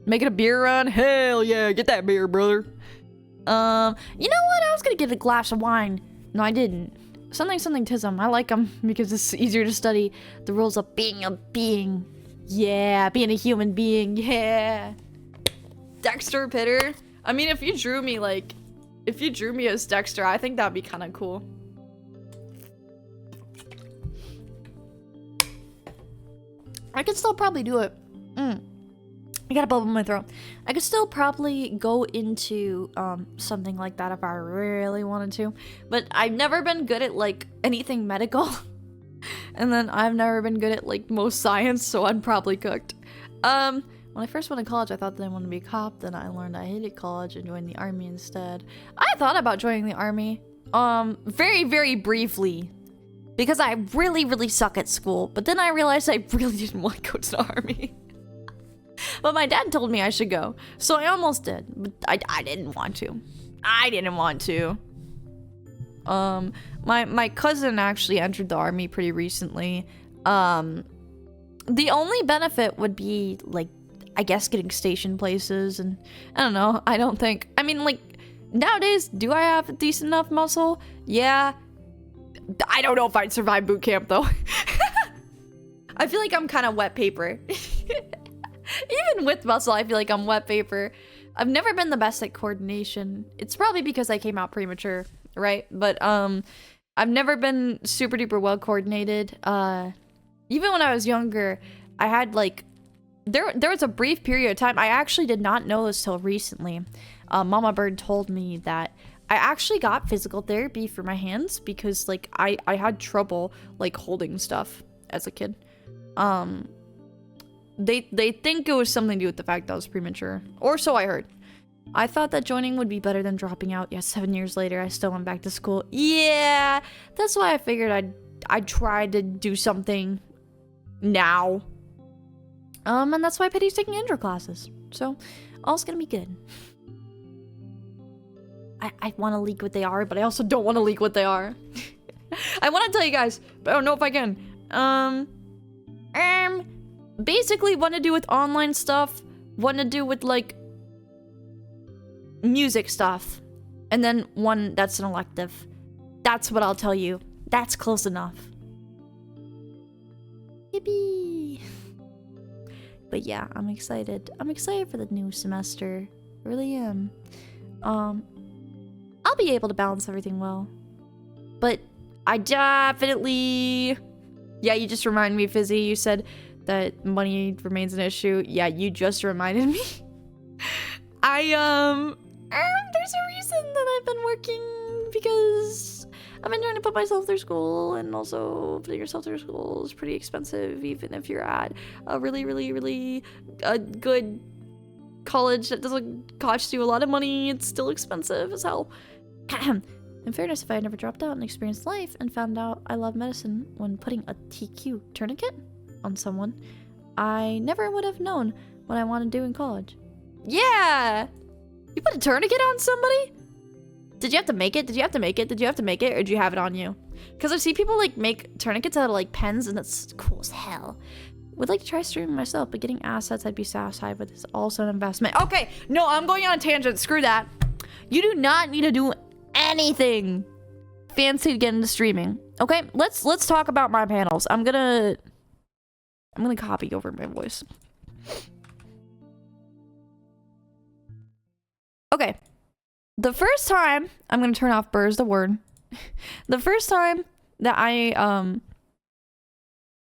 S2: Making a beer run? Hell yeah, get that beer, brother. You know what? I was gonna get a glass of wine. No, I didn't. Something tism. I like them because it's easier to study the rules of being a being. Yeah, being a human being. Yeah. Dexter Pitter. I mean, if you drew me as Dexter, I think that'd be kind of cool. I could still probably do it. I got a bubble in my throat. I could still probably go into something like that if I really wanted to. But I've never been good at, like, anything medical. And then I've never been good at, like, most science, so I'm probably cooked. When I first went to college, I thought that I wanted to be a cop. Then I learned I hated college and joined the army instead. I thought about joining the army. Very, very briefly. Because I really, really suck at school. But then I realized I really didn't want to go to the army. But my dad told me I should go. So I almost did. But I didn't want to. My cousin actually entered the army pretty recently. The only benefit would be, like, I guess getting station places, and I don't know, I mean, like, nowadays, do I have decent enough muscle? Yeah. I don't know if I'd survive boot camp, though. I feel like I'm kind of wet paper. Even with muscle, I feel like I'm wet paper. I've never been the best at coordination. It's probably because I came out premature, right? But, I've never been super duper well coordinated. Even when I was younger, I had, like, there was a brief period of time, I actually did not know this till recently. Mama Bird told me that I actually got physical therapy for my hands because, like, I had trouble, like, holding stuff as a kid. They think it was something to do with the fact that I was premature, or so I heard. I thought that joining would be better than dropping out. Yeah, 7 years later, I still went back to school. Yeah, that's why I figured I'd try to do something now. And that's why Pittie's taking intro classes. So, all's gonna be good. I want to leak what they are, but I also don't want to leak what they are. I want to tell you guys, but I don't know if I can. Basically want to do with online stuff, want to do with, like, music stuff, and then one that's an elective. That's what I'll tell you. That's close enough. Yippee! But yeah, I'm excited. I'm excited for the new semester. I really am. I'll be able to balance everything well. But I definitely... Yeah, you just reminded me, Fizzy. You said that money remains an issue. Yeah, you just reminded me. There's a reason that I've been working because I've been trying to put myself through school, and also putting yourself through school is pretty expensive, even if you're at a really, really, really good college that doesn't cost you a lot of money. It's still expensive as hell. In fairness, if I had never dropped out and experienced life and found out I love medicine when putting a TQ tourniquet on someone, I never would have known what I want to do in college. Yeah! You put a tourniquet on somebody? Did you have to make it? Did you have to make it? Did you have to make it? Or did you have it on you? Because I see people like make tourniquets out of like pens, and that's cool as hell. Would like to try streaming myself, but getting assets I'd be satisfied with is also an investment. Okay, no, I'm going on a tangent. Screw that. You do not need to do anything fancy to get into streaming. Okay, let's talk about my panels. I'm gonna copy over my voice. Okay. The first time, I'm gonna turn off "burr" is the word. The first time that I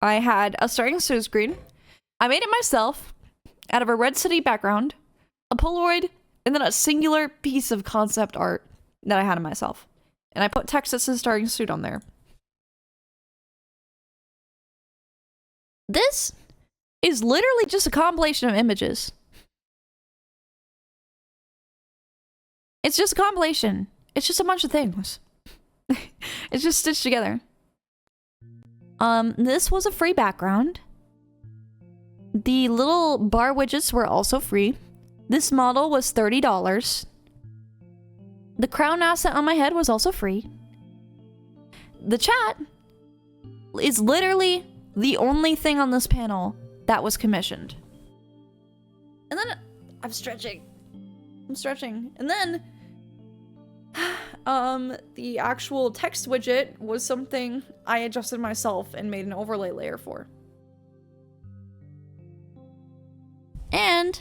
S2: had a starting student screen, I made it myself out of a Red City background, a Polaroid, and then a singular piece of concept art that I had of myself. And I put text that says starting student on there. This is literally just a compilation of images. It's just a compilation. It's just a bunch of things. It's just stitched together. This was a free background. The little bar widgets were also free. This model was $30. The crown asset on my head was also free. The chat is literally the only thing on this panel that was commissioned. And then I'm stretching. And then the actual text widget was something I adjusted myself and made an overlay layer for. And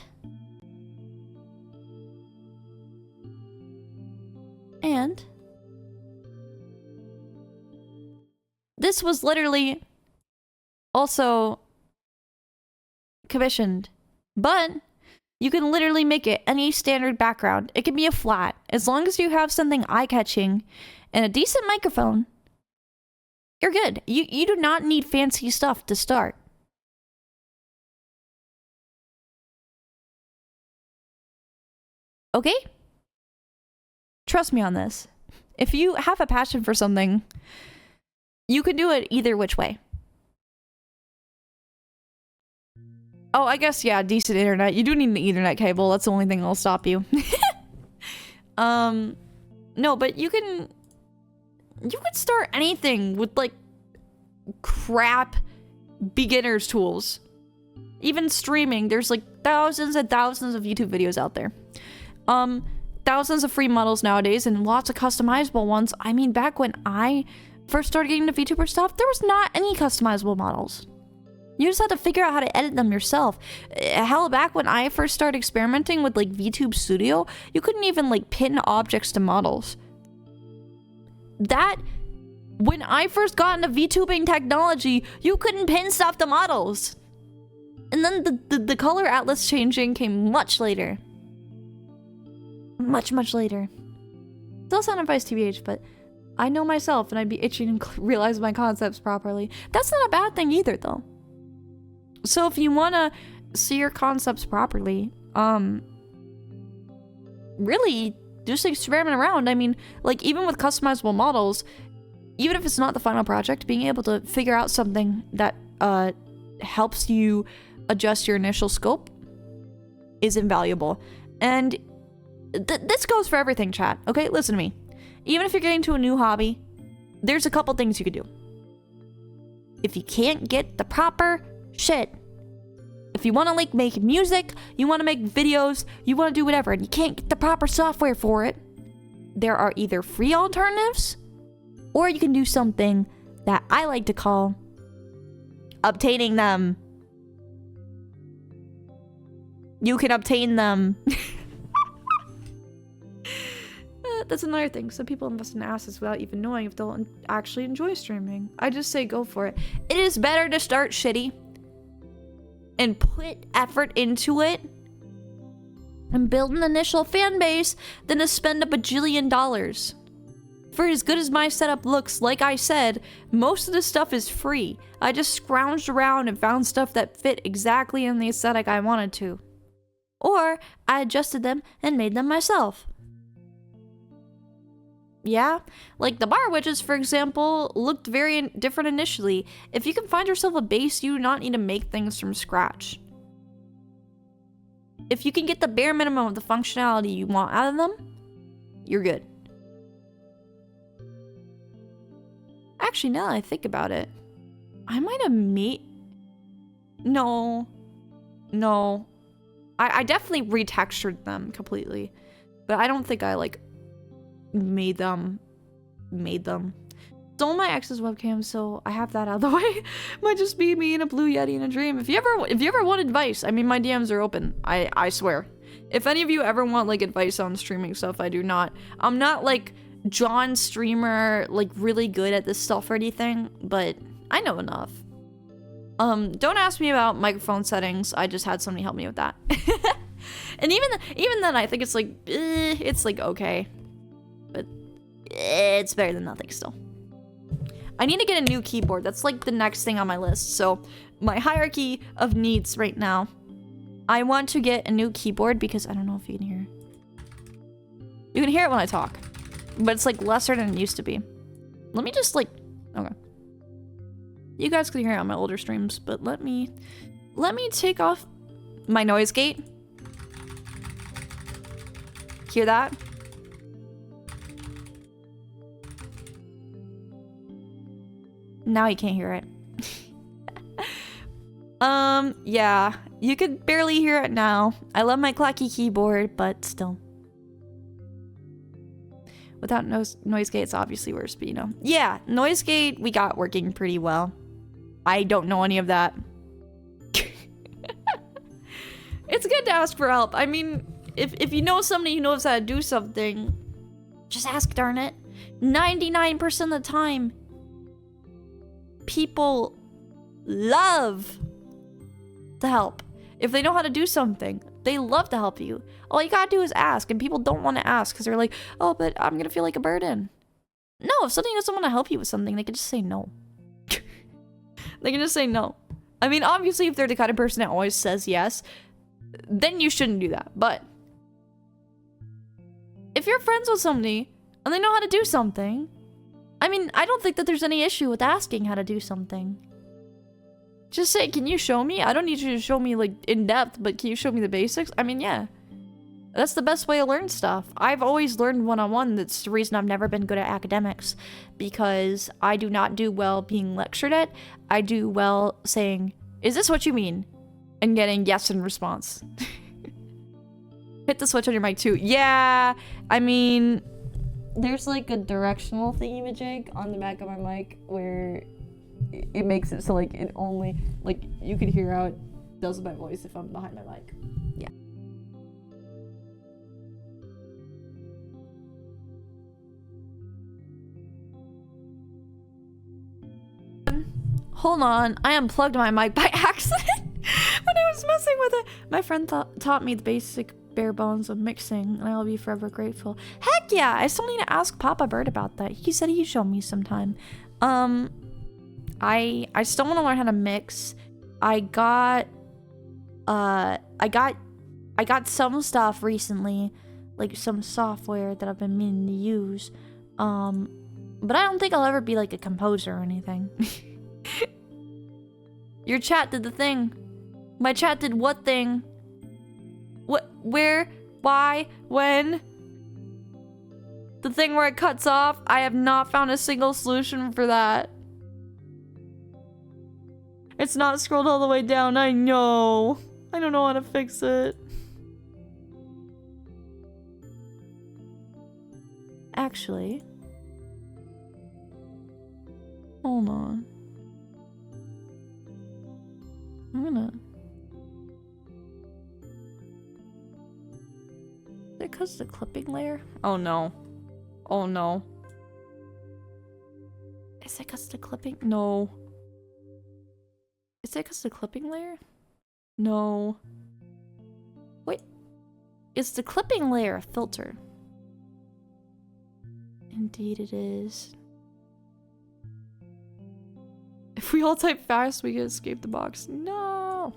S2: this was literally also commissioned, but you can literally make it any standard background. It can be a flat. As long as you have something eye-catching and a decent microphone, you're good. You do not need fancy stuff to start. Okay? Trust me on this. If you have a passion for something, you can do it either which way. Oh, I guess, yeah, decent internet. You do need an Ethernet cable. That's the only thing that'll stop you. No, but you can start anything with, like, crap beginner's tools. Even streaming, there's, like, thousands and thousands of YouTube videos out there. Thousands of free models nowadays, and lots of customizable ones. I mean, back when I first started getting into VTuber stuff, there was not any customizable models. You just had to figure out how to edit them yourself. Hell, back when I first started experimenting with like VTube Studio, you couldn't even like pin objects to models. When I first got into VTubing technology, you couldn't pin stuff to models. And then the color atlas changing came much later. Much later. Still sound advice TBH, but I know myself and I'd be itching to realize my concepts properly. That's not a bad thing either, though. So if you want to see your concepts properly, really just experiment around. I mean, like even with customizable models, even if it's not the final project, being able to figure out something that helps you adjust your initial scope is invaluable. And this goes for everything, chat. Okay, listen to me. Even if you're getting to a new hobby, there's a couple things you could do. If you can't get the proper shit, if you want to like make music, you want to make videos, you want to do whatever, and you can't get the proper software for it, there are either free alternatives, or you can do something that I like to call obtaining them. You can obtain them. That's another thing. Some people invest in assets without even knowing if they'll actually enjoy streaming. I just say go for it. It is better to start shitty and put effort into it and build an initial fan base than to spend a bajillion dollars For as good as my setup looks, like I said, most of the stuff is free. I just scrounged around and found stuff that fit exactly in the aesthetic I wanted to. Or I adjusted them and made them myself. Yeah, like the bar wedges, for example, looked very different initially. If you can find yourself a base, you do not need to make things from scratch. If you can get the bare minimum of the functionality you want out of them, you're good. Actually, now that I think about it, I might have made... No. I definitely retextured them completely. But I don't think I, like, made them. Stole my ex's webcam, so I have that out of the way. Might just be me and a blue Yeti in a dream. If you ever want advice, I mean, my DMs are open. I swear. If any of you ever want, like, advice on streaming stuff, I'm not, like... John streamer, like really good at this stuff or anything, but I know enough. Don't ask me about microphone settings. I just had somebody help me with that. And even then, I think it's like okay, but it's better than nothing still. I need to get a new keyboard. That's like the next thing on my list. So my hierarchy of needs right now, I want to get a new keyboard because I don't know if you can hear. You can hear it when I talk. But it's like lesser than it used to be. Let me just like, okay. You guys can hear it on my older streams, but let me take off my noise gate. Hear that? Now you can't hear it. Yeah, you could barely hear it now. I love my clacky keyboard, but still. Without noise gate, it's obviously worse, but you know. Yeah, noise gate we got working pretty well. I don't know any of that. It's good to ask for help. I mean, if you know somebody who knows how to do something, just ask, darn it. 99% of the time, people love to help. If they know how to do something, they love to help you. All you gotta do is ask, and people don't want to ask because they're like, oh, but I'm gonna feel like a burden. No, if somebody doesn't want to help you with something, they can just say no. They can just say no. I mean, obviously, if they're the kind of person that always says yes, then you shouldn't do that. But if you're friends with somebody and they know how to do something, I mean, I don't think that there's any issue with asking how to do something. Just say, can you show me? I don't need you to show me, like, in depth, but can you show me the basics? I mean, yeah. That's the best way to learn stuff. I've always learned one-on-one. That's the reason I've never been good at academics. Because I do not do well being lectured at. I do well saying, is this what you mean? And getting yes in response. Hit the switch on your mic, too. Yeah, I mean... There's, like, a directional thingy-majig on the back of my mic where... It makes it so like it only like you could hear how it does my voice if I'm behind my mic. Yeah. Hold on, I unplugged my mic by accident when I was messing with it. My friend taught me the basic bare bones of mixing, and I'll be forever grateful. Heck yeah! I still need to ask Papa Bird about that. He said he'd show me sometime. I still want to learn how to mix. I got some stuff recently, like some software that I've been meaning to use. But I don't think I'll ever be like a composer or anything. Your chat did the thing. My chat did what thing? What, where, why, when? The thing where it cuts off? I have not found a single solution for that. It's not scrolled all the way down, I know. I don't know how to fix it. Actually. Hold on. I'm gonna... Is it because of the clipping layer? Oh no. Oh no. Is it because of the clipping? No. Is it because of the clipping layer? No. Wait. Is the clipping layer a filter? Indeed it is. If we all type fast, we can escape the box. No!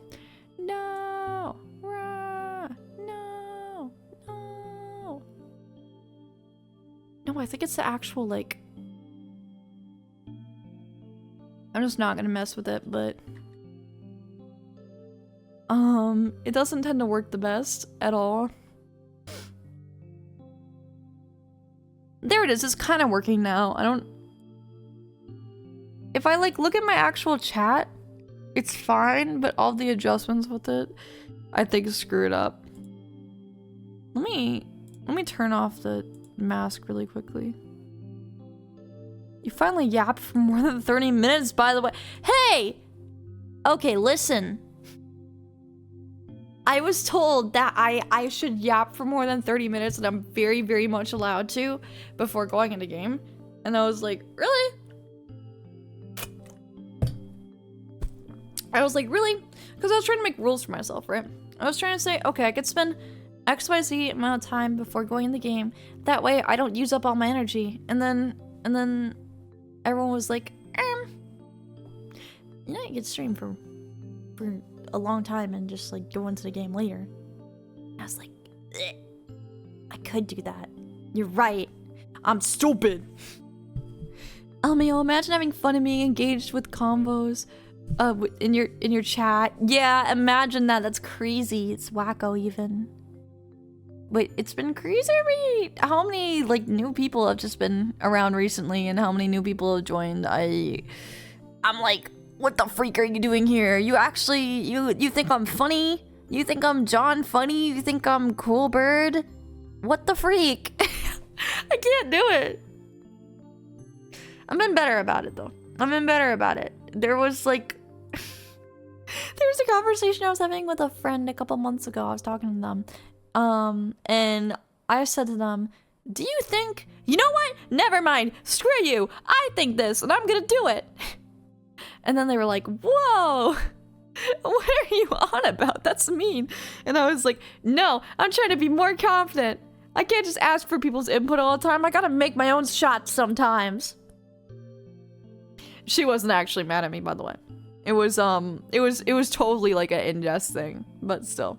S2: No! Rah! No! No! No, I think it's the actual, like... I'm just not gonna mess with it, but... it doesn't tend to work the best at all. There it is, it's kind of working now. I don't... If I, like, look at my actual chat, it's fine, but all the adjustments with it, I think screw it up. Let me turn off the mask really quickly. You finally yapped for more than 30 minutes, by the way. Hey! Okay, listen. I was told that I should yap for more than 30 minutes, and I'm very, very much allowed to before going into game. And I was like, really? I was like, really? Because I was trying to make rules for myself, right? I was trying to say, okay, I could spend XYZ amount of time before going in the game. That way, I don't use up all my energy. And then everyone was like, you know, you could stream for a long time and just like go into the game later. I was like, "Ugh. I could do that. You're right. I'm stupid. LMAO, imagine having fun and being engaged with combos in your chat. Yeah, imagine that. That's crazy. It's wacko even. Wait, it's been crazy. How many like new people have just been around recently, and how many new people have joined? I'm like, what the freak are you doing here? You actually, you think I'm funny? You think I'm John funny? You think I'm Cool Bird? What the freak? I can't do it. I've been better about it though. I've been better about it. There was like, there was a conversation I was having with a friend a couple months ago. I was talking to them. And I said to them, do you think, you know what? Never mind. Screw you. I think this and I'm gonna do it. And then they were like, whoa, what are you on about? That's mean. And I was like, no, I'm trying to be more confident. I can't just ask for people's input all the time. I gotta make my own shots sometimes. She wasn't actually mad at me, by the way. It was totally like an in-jest thing, but still.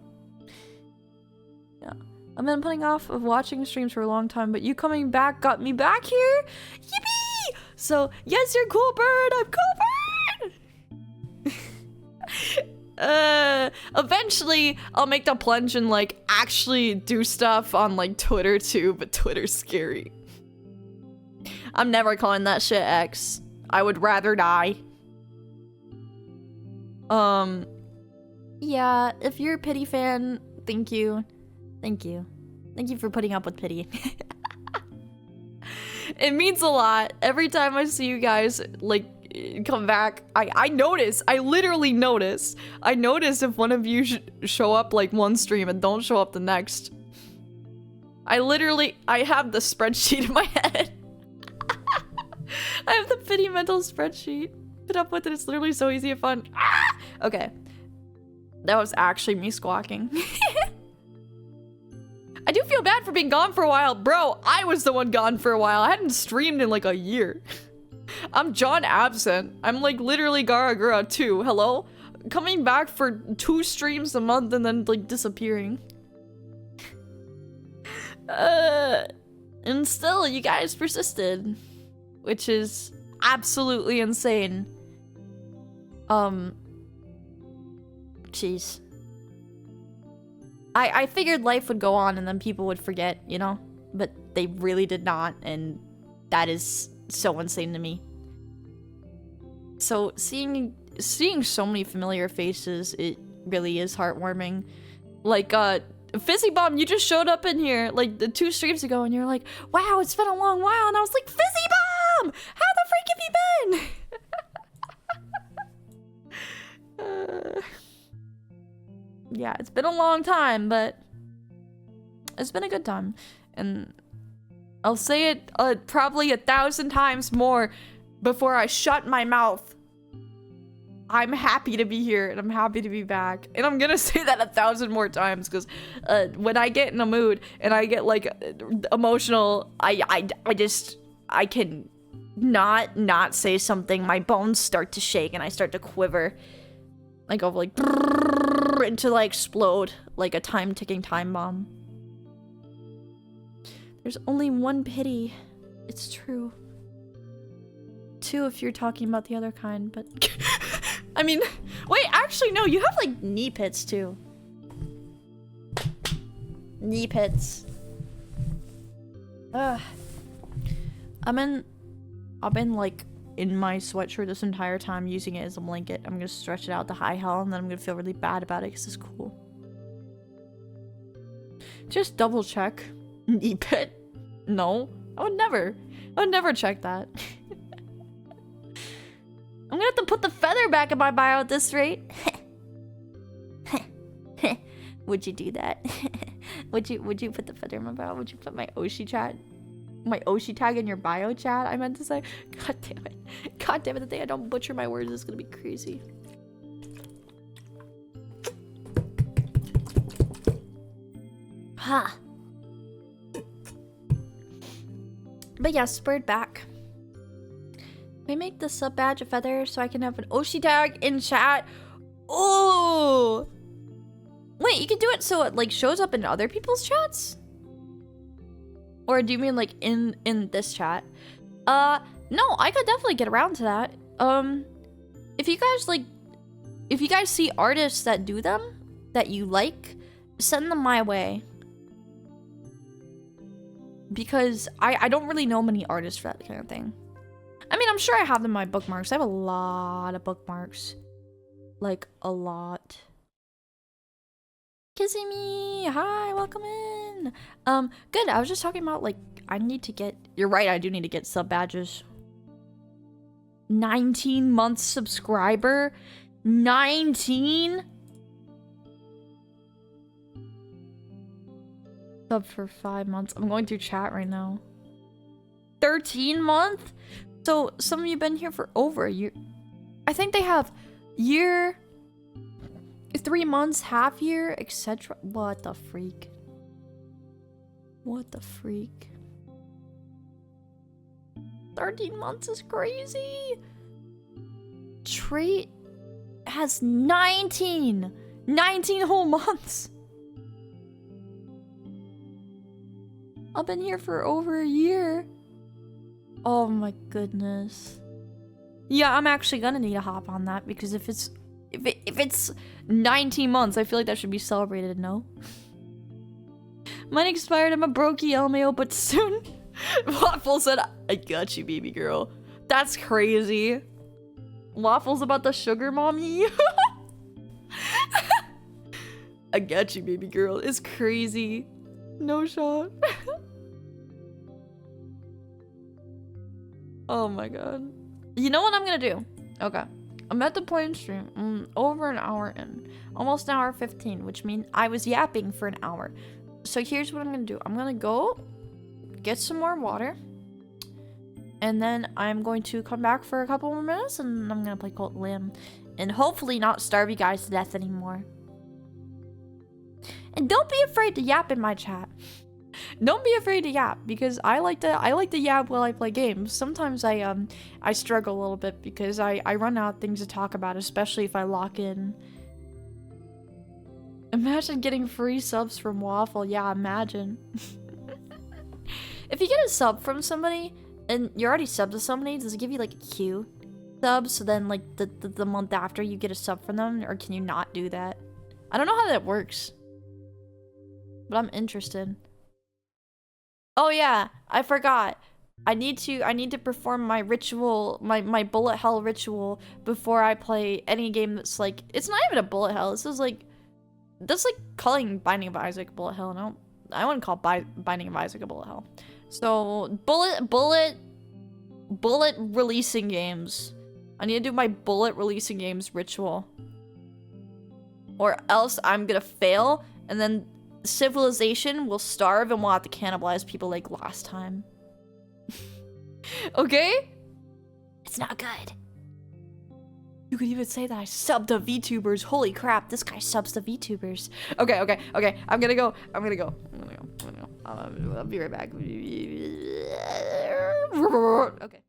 S2: Yeah. I've been putting off of watching streams for a long time, but you coming back got me back here. Yippee! So, yes, you're Cool Bird. I'm Cool Bird! Eventually I'll make the plunge and like actually do stuff on like Twitter too, but Twitter's scary. I'm never calling that shit X. I would rather die. Yeah, if you're a Pity fan, thank you. Thank you. Thank you for putting up with Pity. It means a lot. Every time I see you guys, like, come back, I notice. I literally notice. I notice if one of you show up, like, one stream and don't show up the next. I have the spreadsheet in my head. I have the Pity mental spreadsheet. Put up with it. It's literally so easy and fun. Ah! Okay. That was actually me squawking. I do feel bad for being gone for a while. Bro, I was the one gone for a while. I hadn't streamed in like a year. I'm John absent. I'm like literally Garagura too. Hello? Coming back for 2 streams a month and then like disappearing. And still, you guys persisted. Which is absolutely insane. Jeez. I figured life would go on and then people would forget, you know? But they really did not, and that is so insane to me. So seeing so many familiar faces, it really is heartwarming. Like, Fizzy Bomb, you just showed up in here like the 2 streams ago and you're like, wow, it's been a long while, and I was like, Fizzy Bomb! How the freak have you been? Yeah, it's been a long time, but it's been a good time. And I'll say it probably 1,000 times more before I shut my mouth. I'm happy to be here and I'm happy to be back. And I'm gonna say that 1,000 more times because when I get in a mood and I get like emotional, I
S1: I can not say something, my bones start to shake and I start to quiver. I go like until I explode like a ticking time bomb. There's only one pity. It's true. 2 if you're talking about the other kind, but I mean, wait, actually no, you have like knee pits too. Knee pits. Ugh. I've been like in my sweatshirt this entire time using it as a blanket. I'm gonna stretch it out to high hell and then I'm gonna feel really bad about it because it's cool. Just double check. Knee pit? No. I would never check that. I'm gonna have to put the feather back in my bio at this rate. Would you do that? Would you put the feather in my bio? Would you put my Oshi tag in your bio chat? I meant to say. God damn it. God damn it, the day I don't butcher my words is gonna be crazy. Ha. But yeah, spurred back. Can I make the sub badge a feather so I can have an Oshi tag in chat? Oh! Wait, you can do it so it like shows up in other people's chats? Or do you mean like in this chat? No, I could definitely get around to that. If you guys see artists that do them that you like, send them my way. Because I don't really know many artists for that kind of thing. I mean, I'm sure I have them in my bookmarks. I have a lot of bookmarks. Like, a lot. Kissing me! Hi, welcome in! Good, I was just talking about, like, I need to get... You're right, I do need to get sub badges. 19 months subscriber? 19? Sub for 5 months. I'm going through chat right now. 13 month? So some of you been here for over a year. I think they have year, 3 months, half year, etc. What the freak? What the freak? 13 months is crazy. Trait has 19 whole months. I've been here for over a year. Oh my goodness. Yeah, I'm actually gonna need to hop on that because if it's 19 months, I feel like that should be celebrated, no? Mine expired, I'm a brokey LMAO, but soon. Waffle said, I got you, baby girl. That's crazy. Waffle's about the sugar mommy. I got you, baby girl. It's crazy. No shot. Oh my god. You know what I'm gonna do? Okay. I'm at the point in stream. Over an hour in. Almost an hour 15, which means I was yapping for an hour. So here's what I'm gonna do. I'm gonna go get some more water. And then I'm going to come back for a couple more minutes and I'm gonna play Cult Lamb. And hopefully not starve you guys to death anymore. And don't be afraid to yap in my chat. Don't be afraid to yap because I like to yap while I play games. Sometimes I struggle a little bit because I run out of things to talk about, especially if I lock in. Imagine getting free subs from Waffle. Yeah, imagine. If you get a sub from somebody and you're already subbed to somebody, does it give you like a queue sub? So then like the month after you get a sub from them, or can you not do that? I don't know how that works. But I'm interested. Oh yeah, I forgot. I need to perform my ritual, my bullet hell ritual before I play any game that's like, it's not even a bullet hell. This is like, that's like calling Binding of Isaac a bullet hell. No, I wouldn't call Binding of Isaac a bullet hell. So bullet releasing games. I need to do my bullet releasing games ritual. Or else I'm gonna fail and then civilization will starve and we'll have to cannibalize people like last time. Okay? It's not good. You could even say that I subbed to VTubers. Holy crap, this guy subs to VTubers. Okay. I'm gonna go. I'll be right back.
S2: Okay.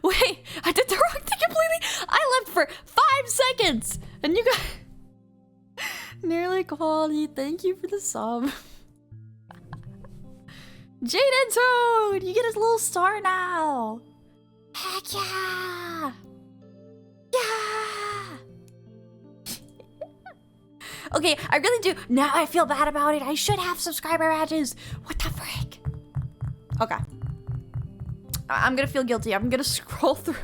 S2: Wait, I did the wrong thing completely. I left for 5 seconds, and you got nearly quality. Thank you for the sub. Jaden Toad, you get his little star now. Heck yeah! Yeah! Okay, I really do. Now I feel bad about it. I should have subscriber badges. What the frick? Okay. I'm gonna feel guilty. I'm gonna scroll through.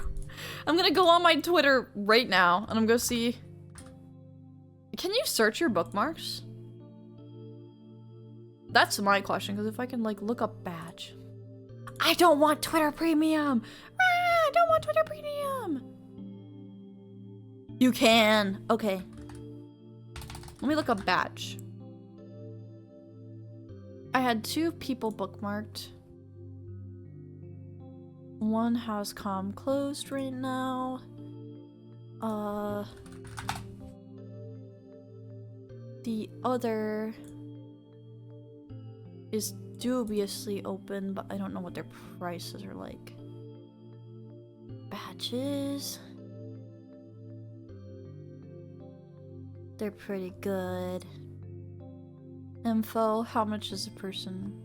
S2: I'm gonna go on my Twitter right now and I'm gonna see. Can you search your bookmarks? That's my question, because if I can like look up badge. I don't want Twitter Premium. Ah, I don't want Twitter Premium. You can. Okay. Let me look up badge. I had 2 people bookmarked. One has comm closed right now. The other is dubiously open, but I don't know what their prices are like. Badges. They're pretty good. Info, how much is a person?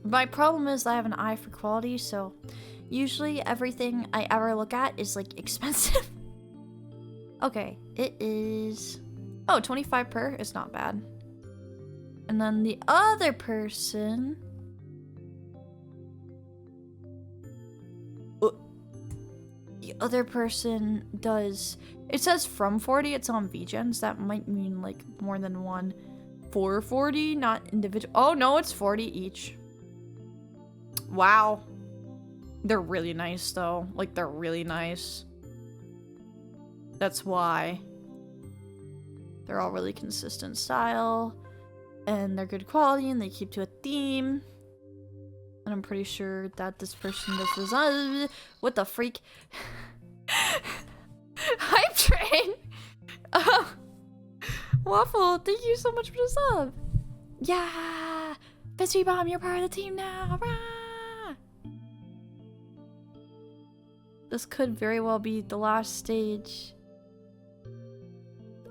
S2: My problem is I have an eye for quality, so usually everything I ever look at is like expensive. Okay, it is... Oh, 25 per? It's not bad. And then the other person... The other person does... It says from 40, it's on VGens. That might mean like more than one. 440, not individual. Oh no, it's 40 each. Wow. They're really nice though. Like, they're really nice. That's why. They're all really consistent style. And they're good quality and they keep to a theme. And I'm pretty sure that this person does design. What the freak? Hype train! Waffle, thank you so much for the sub. Yeah! Mystery Bomb, you're part of the team now. Rah! This could very well be the last stage.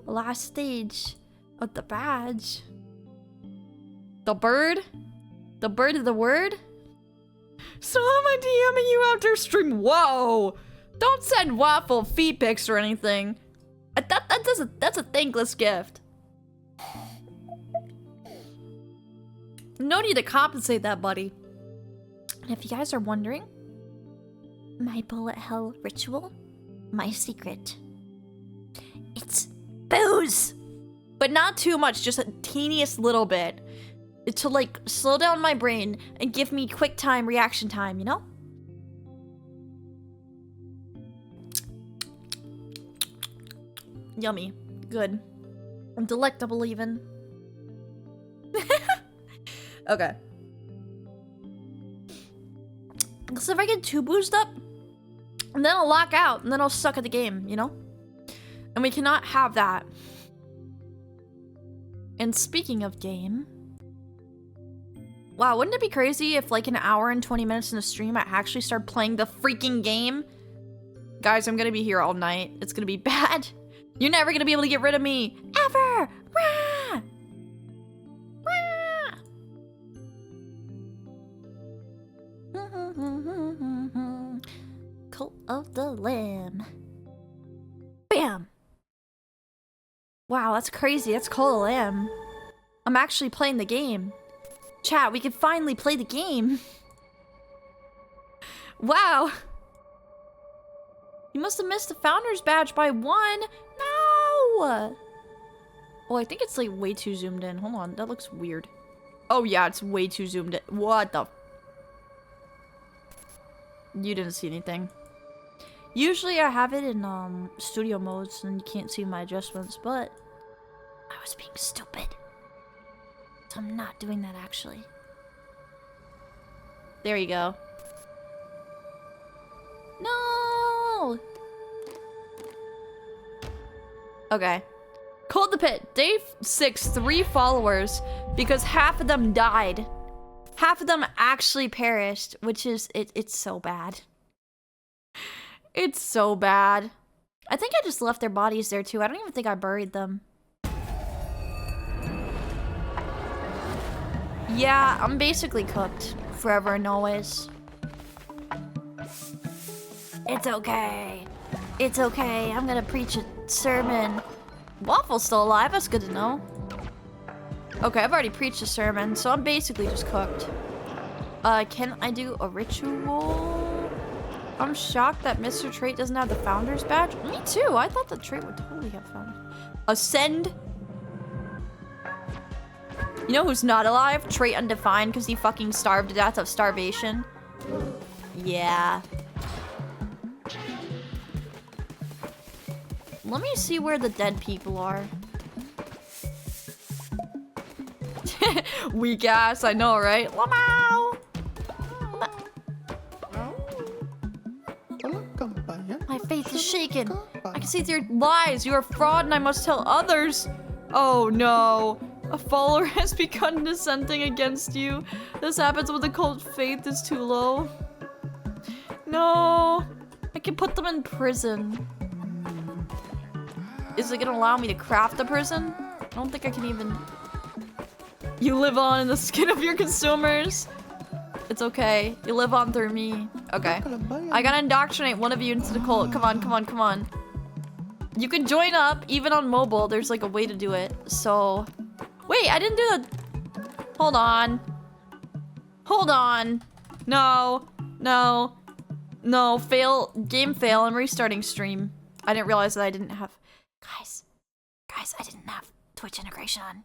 S2: The last stage of the badge. The bird? The bird of the word? So am I DMing you after stream? Whoa! Don't send waffle feet pics or anything. That's a thankless gift. No need to compensate that, buddy. And if you guys are wondering,
S1: My bullet hell ritual? My secret. It's booze!
S2: but not too much, just a teeniest little bit. To like slow down my brain and give me quick time reaction time, you know? Yummy. Good. And delectable even. Okay. So if I get too boozed up, and then I'll lock out, and then I'll suck at the game, you know? And we cannot have that. And speaking of game... Wow, wouldn't it be crazy if like an hour and 20 minutes in a stream I actually start playing the freaking game? Guys, I'm gonna be here all night. It's gonna be bad. You're never gonna be able to get rid of me. Ever! Rah! Rah! Cult of the Lamb. Bam! Wow, that's crazy. That's Cult of the Lamb. I'm actually playing the game. Chat, we can finally play the game. Wow. You must have missed the Founder's Badge by 1. No! Oh, I think it's like way too zoomed in. Hold on, that looks weird. Oh yeah, it's way too zoomed in. What the? You didn't see anything. Usually I have it in studio modes and you can't see my adjustments, but I was being stupid. So I'm not doing that actually. There you go. No! Okay. Cold the Pit. Day 6, 3 followers because half of them died. Half of them actually perished, which is, it's so bad. It's so bad. I think I just left their bodies there too. I don't even think I buried them. Yeah, I'm basically cooked. Forever and always. It's okay. It's okay. I'm gonna preach a sermon. Waffle's still alive. That's good to know. Okay, I've already preached a sermon, so I'm basically just cooked. Can I do a ritual? I'm shocked that Mr. Trait doesn't have the Founder's Badge. Me too. I thought the trait would totally have Founder's. Ascend. You know who's not alive? Trait Undefined, because he fucking starved to death of starvation. Yeah. Let me see where the dead people are. Weak ass, I know, right? Lamau! My faith is shaken. I can see through your lies. You are a fraud and I must tell others. Oh no. A follower has begun dissenting against you. This happens when the cult faith is too low. No. I can put them in prison. Is it gonna allow me to craft a prison? I don't think I can even... You live on in the skin of your consumers. It's okay. You live on through me. Okay. I gotta indoctrinate one of you into the cult. Come on, come on, come on. You can join up, even on mobile. There's like a way to do it. So... Wait, I didn't do the... Hold on. Hold on. No. No. No. Fail. Game fail. I'm restarting stream. I didn't realize that I didn't have... Guys, I didn't have Twitch integration on.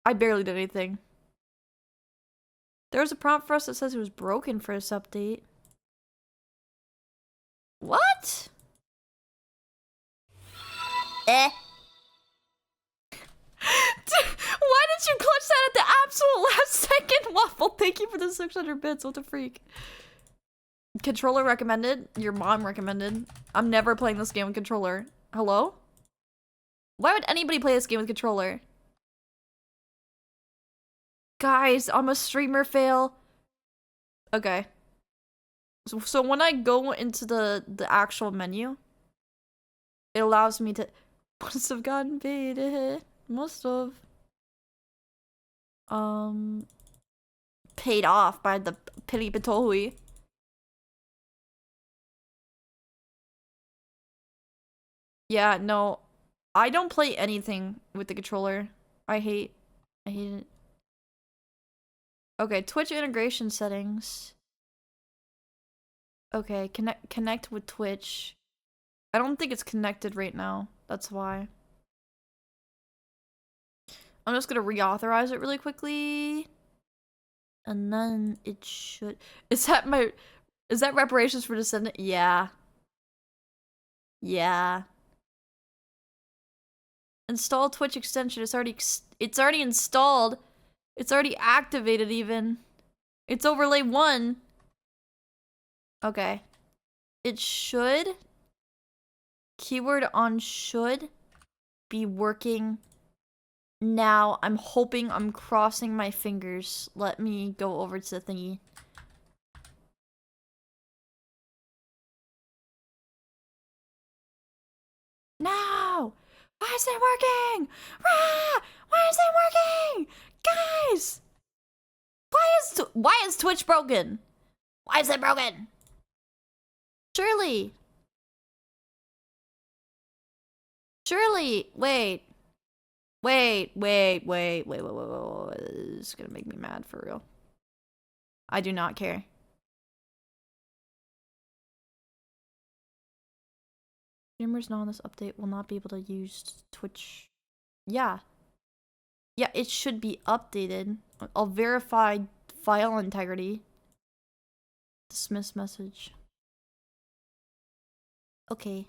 S2: I barely did anything. There was a prompt for us that says it was broken for this update. What? Why did you clutch that at the absolute last second, Waffle? Thank you for the 600 bits. What the freak? Controller recommended. Your mom recommended. I'm never playing this game with controller. Hello? Why would anybody play this game with controller? Guys, I'm a streamer fail. Okay. So when I go into the actual menu, it allows me to must have gotten paid. Must have paid off by the PittiePitohui. Yeah, no. I don't play anything with the controller. I hate it. Okay, Twitch integration settings. Okay, connect with Twitch. I don't think it's connected right now. That's why. I'm just gonna reauthorize it really quickly. And then it should... Is that reparations for descendant? Yeah. Yeah. Install Twitch extension. It's already installed. It's already activated even. It's overlay 1. Okay. It should... Keyword on should be working now. I'm hoping, I'm crossing my fingers. Let me go over to the thingy. No! Why is it working? Rah! Why is it working? Guys! Why is Twitch broken? Why is it broken? Surely. Wait. This is gonna make me mad for real. I do not care. Streamers not on this update will not be able to use Twitch. Yeah. Yeah, it should be updated. I'll verify file integrity. Dismiss message. Okay.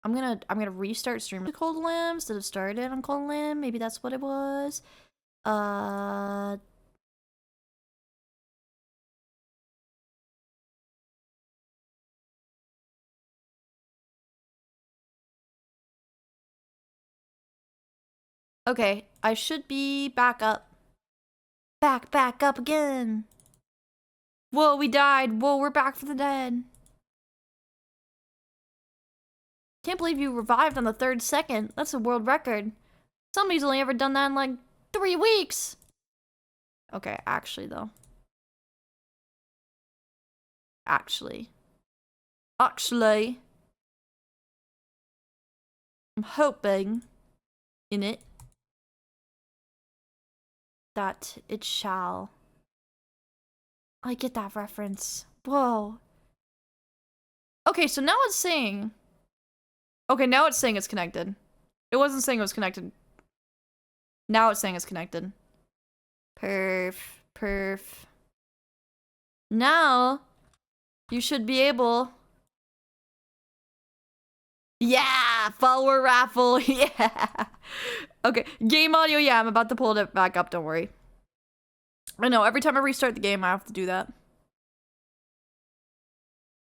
S2: I'm gonna restart stream. Cold Lamb instead of started on Cold Lamb. Maybe that's what it was. Okay, I should be back up. Back up again. Whoa, we died. Whoa, we're back from the dead. Can't believe you revived on the 3rd second. That's a world record. Somebody's only ever done that in like 3 weeks. Okay, actually though. Actually. I'm hoping in it that it shall. I get that reference. Whoa. Okay, so now it's saying... Okay, now it's saying it's connected. It wasn't saying it was connected. Now it's saying it's connected. Perf. Now, you should be able... Yeah! Follower raffle, yeah! Okay, game audio, yeah, I'm about to pull it back up, don't worry. I know, every time I restart the game, I have to do that.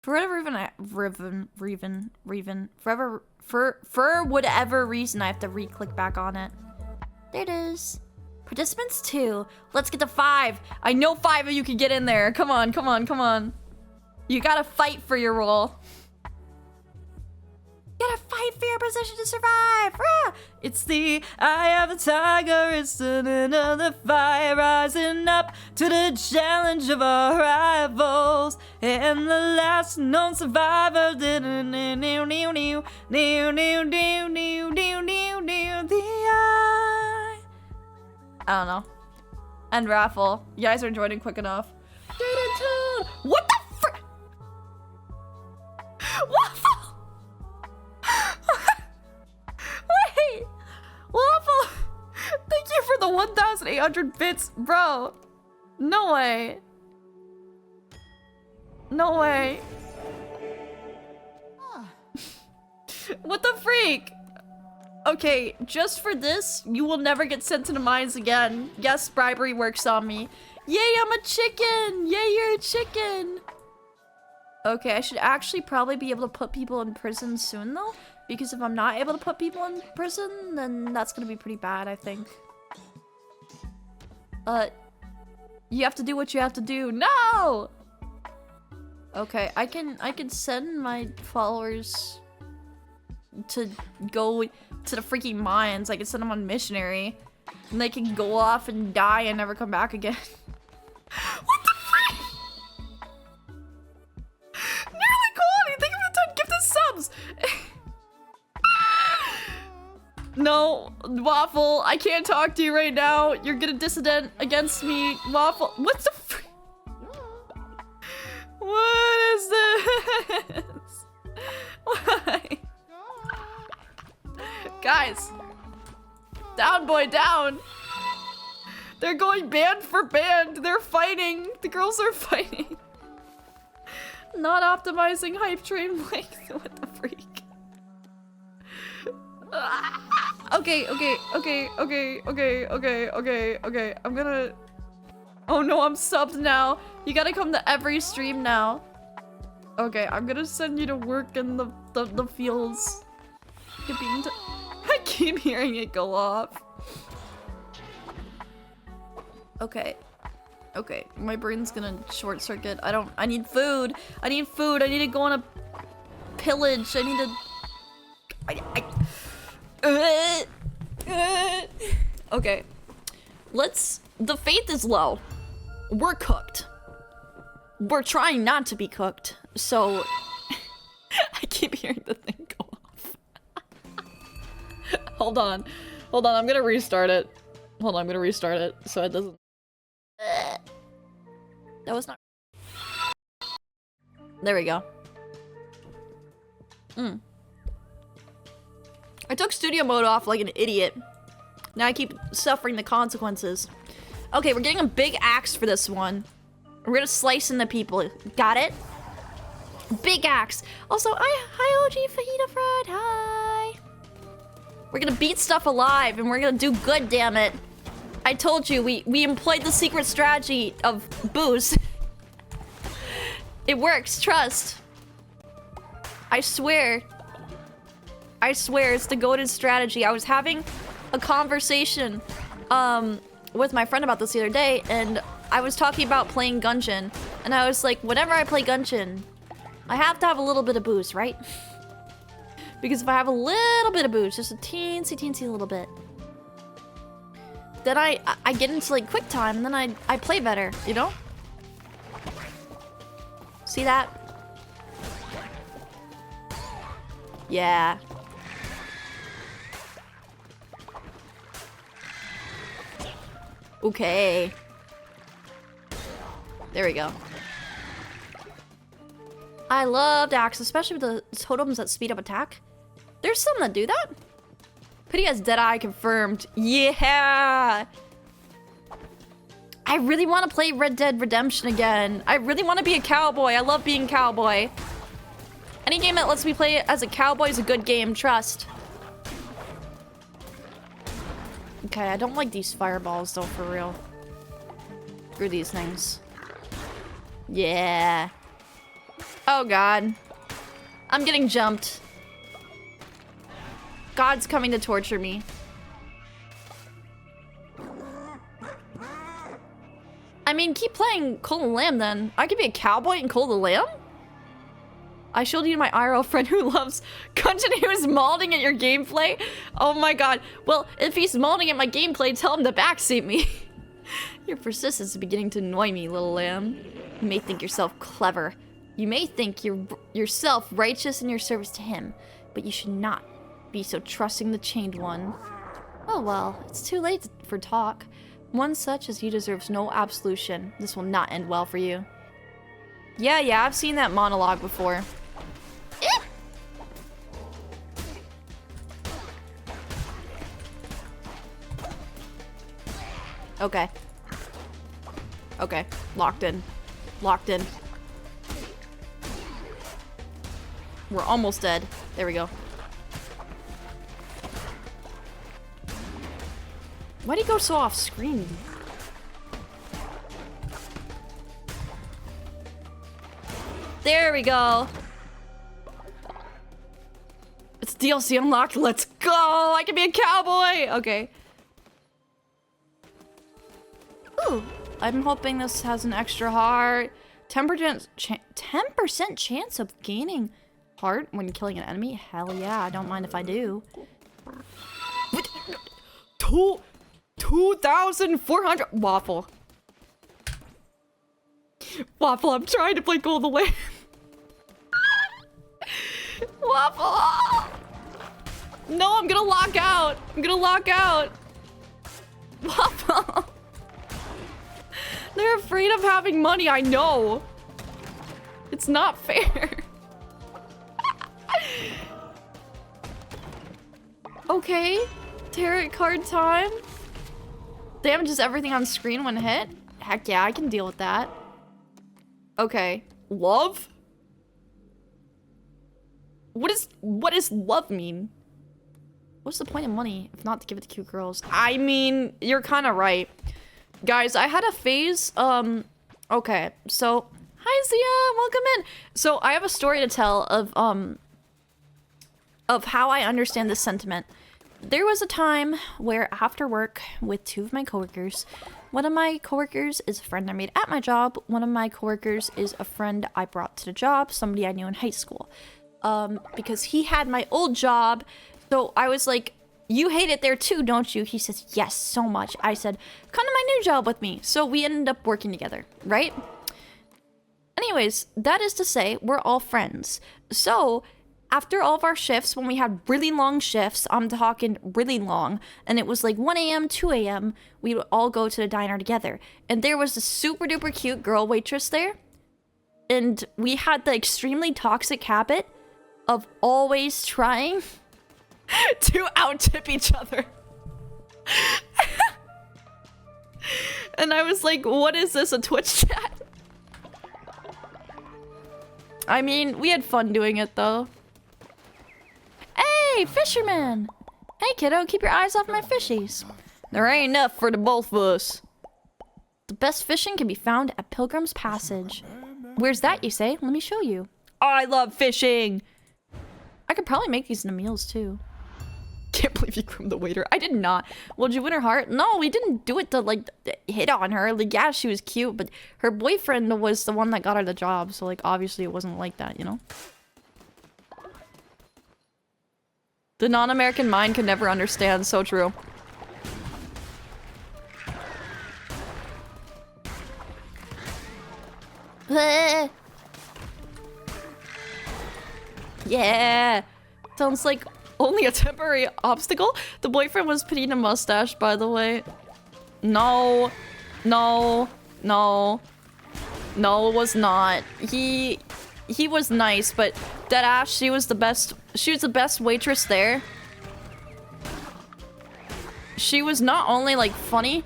S2: For whatever reason, I have to re-click back on it. There it is. Participants 2. Let's get to 5. I know 5 of you can get in there. Come on. You gotta fight for your role. You gotta fight for your position to survive. Rah! It's the eye of a tiger. It's another fire rising up to the challenge of our rivals. And the last known survivor did the eye. I don't know. And raffle. You guys are joining quick enough. What the frick? Waffle! Wait! Waffle! Thank you for the 1,800 bits, bro. No way. No way. What the freak? Okay, just for this, you will never get sent to the mines again. Yes, bribery works on me. Yay, I'm a chicken! Yay, you're a chicken! Okay, I should actually probably be able to put people in prison soon, though. Because if I'm not able to put people in prison, then that's gonna be pretty bad, I think. You have to do what you have to do. No! Okay, I can send my followers to go to the freaking mines. I can send them on missionary, and they can go off and die and never come back again. What the freak? Nearly quality. Thank you for the 10 gifted subs. No, Waffle, I can't talk to you right now. You're gonna dissident against me, Waffle. What the freak? What is this? Why? Guys, down boy, down. They're going band for band. They're fighting. The girls are fighting. Not optimizing hype train length. What the freak? Okay. I'm gonna. Oh no, I'm subbed now. You gotta come to every stream now. Okay, I'm gonna send you to work in the fields. I keep hearing it go off. Okay. Okay, my brain's gonna short circuit. I need food. I need food. I need to go on a pillage. I need to... Okay. The faith is low. We're cooked. We're trying not to be cooked, so... I keep hearing the thing go off. Hold on, I'm gonna restart it. Hold on, I'm gonna restart it so it doesn't... That was not... There we go. I took studio mode off like an idiot. Now I keep suffering the consequences. Okay, we're getting a big axe for this one. We're gonna slice into people. Got it? Big axe. Also, hi OG Fajita Fred. Hi. We're gonna beat stuff alive and we're gonna do good, damn it. I told you, we employed the secret strategy of booze. It works, trust. I swear. I swear, it's the golden strategy. I was having a conversation with my friend about this the other day, and I was talking about playing Gungeon, and I was like, whenever I play Gungeon, I have to have a little bit of booze, right? Because if I have a little bit of booze, just a teensy little bit, then I get into like quick time, and then I play better, you know? See that? Yeah. Okay. There we go. I loved axe, especially with the totems that speed up attack. There's some that do that. Pitty has Deadeye confirmed. Yeah! I really want to play Red Dead Redemption again. I really want to be a cowboy. I love being cowboy. Any game that lets me play as a cowboy is a good game, trust. Okay, I don't like these fireballs though, for real. Screw these things. Yeah. Oh god. I'm getting jumped. God's coming to torture me. I mean, keep playing Cult of the Lamb then. I could be a cowboy in Cult of the Lamb? I showed you my IRL friend who loves Gungeon, who is molding at your gameplay. Oh my god. Well, if he's molding at my gameplay, tell him to backseat me. Your persistence is beginning to annoy me, little lamb. You may think yourself clever. You may think yourself righteous in your service to him, but you should not be so trusting the Chained One. Oh well, it's too late for talk. One such as you deserves no absolution. This will not end well for you. Yeah, I've seen that monologue before. Okay. Okay, locked in. Locked in. We're almost dead. There we go. Why'd he go so off screen? There we go. It's DLC unlocked. Let's go. I can be a cowboy. Okay. Ooh. I'm hoping this has an extra heart. 10% chance of gaining heart when killing an enemy? Hell yeah, I don't mind if I do. 2,400 Waffle. Waffle, I'm trying to play Gold away. Waffle! No, I'm gonna lock out. I'm gonna lock out. Waffle. They're afraid of having money, I know. It's not fair. Okay. Tarot card time. Damages everything on screen when hit. Heck yeah, I can deal with that. Okay. Love? What does love mean? What's the point of money if not to give it to cute girls? I mean, you're kind of right. Guys, I had a phase, okay, so, hi Zia, welcome in. So, I have a story to tell of how I understand this sentiment. There was a time where after work with two of my coworkers, one of my coworkers is a friend I made at my job, one of my coworkers is a friend I brought to the job, somebody I knew in high school. Because he had my old job, so I was like, you hate it there too, don't you? He says, yes, so much. I said, come to my new job with me. So we ended up working together, right? Anyways, that is to say, we're all friends. So after all of our shifts, when we had really long shifts, I'm talking really long, and it was like 1 a.m., 2 a.m., we would all go to the diner together. And there was a super duper cute girl waitress there. And we had the extremely toxic habit of always trying to out-tip each other. And I was like, what is this, a Twitch chat? I mean, we had fun doing it though. Hey, fisherman! Hey kiddo, keep your eyes off my fishies. There ain't enough for the both of us. The best fishing can be found at Pilgrim's Passage. Where's that, you say? Let me show you. I love fishing! I could probably make these into meals too. Can't believe you groomed the waiter. I did not. Well, did you win her heart? No, we didn't do it to, like, hit on her. Like, yeah, she was cute, but her boyfriend was the one that got her the job. So, like, obviously it wasn't like that, you know? The non-American mind can never understand. So true. Yeah. Sounds like only a temporary obstacle. The boyfriend was pitting a mustache, by the way. No. No. No. No, it was not. He was nice, but deadass, she was the best waitress there. She was not only, like, funny,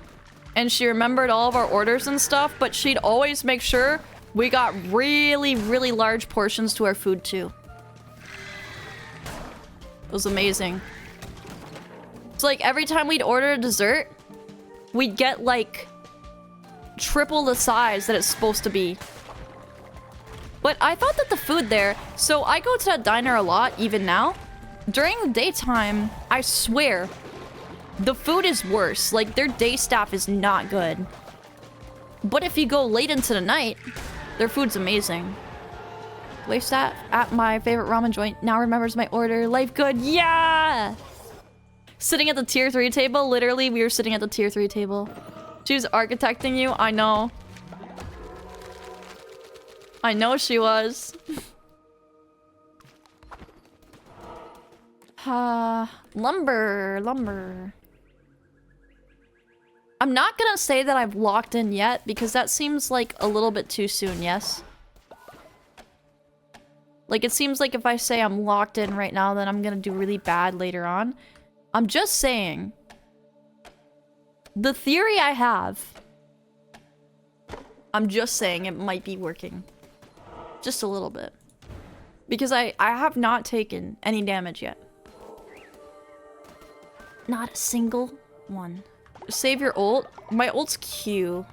S2: and she remembered all of our orders and stuff, but she'd always make sure we got really, really large portions to our food, too. It was amazing. It's like every time we'd order a dessert, we'd get like triple the size that it's supposed to be. But I thought that the food there, so I go to that diner a lot even now. During the daytime, I swear, the food is worse. Like their day staff is not good. But if you go late into the night, their food's amazing. Wait staff at my favorite ramen joint now remembers my order. Life good. Yeah! Sitting at the tier 3 table. Literally, we were sitting at the tier 3 table. She was architecting you. I know. I know she was. Lumber. Lumber. I'm not gonna say that I've locked in yet because that seems like a little bit too soon, yes? Like, it seems like if I say I'm locked in right now, then I'm gonna do really bad later on. I'm just saying. The theory I have... I'm just saying it might be working. Just a little bit. Because I have not taken any damage yet. Not a single one. Save your ult? My ult's Q.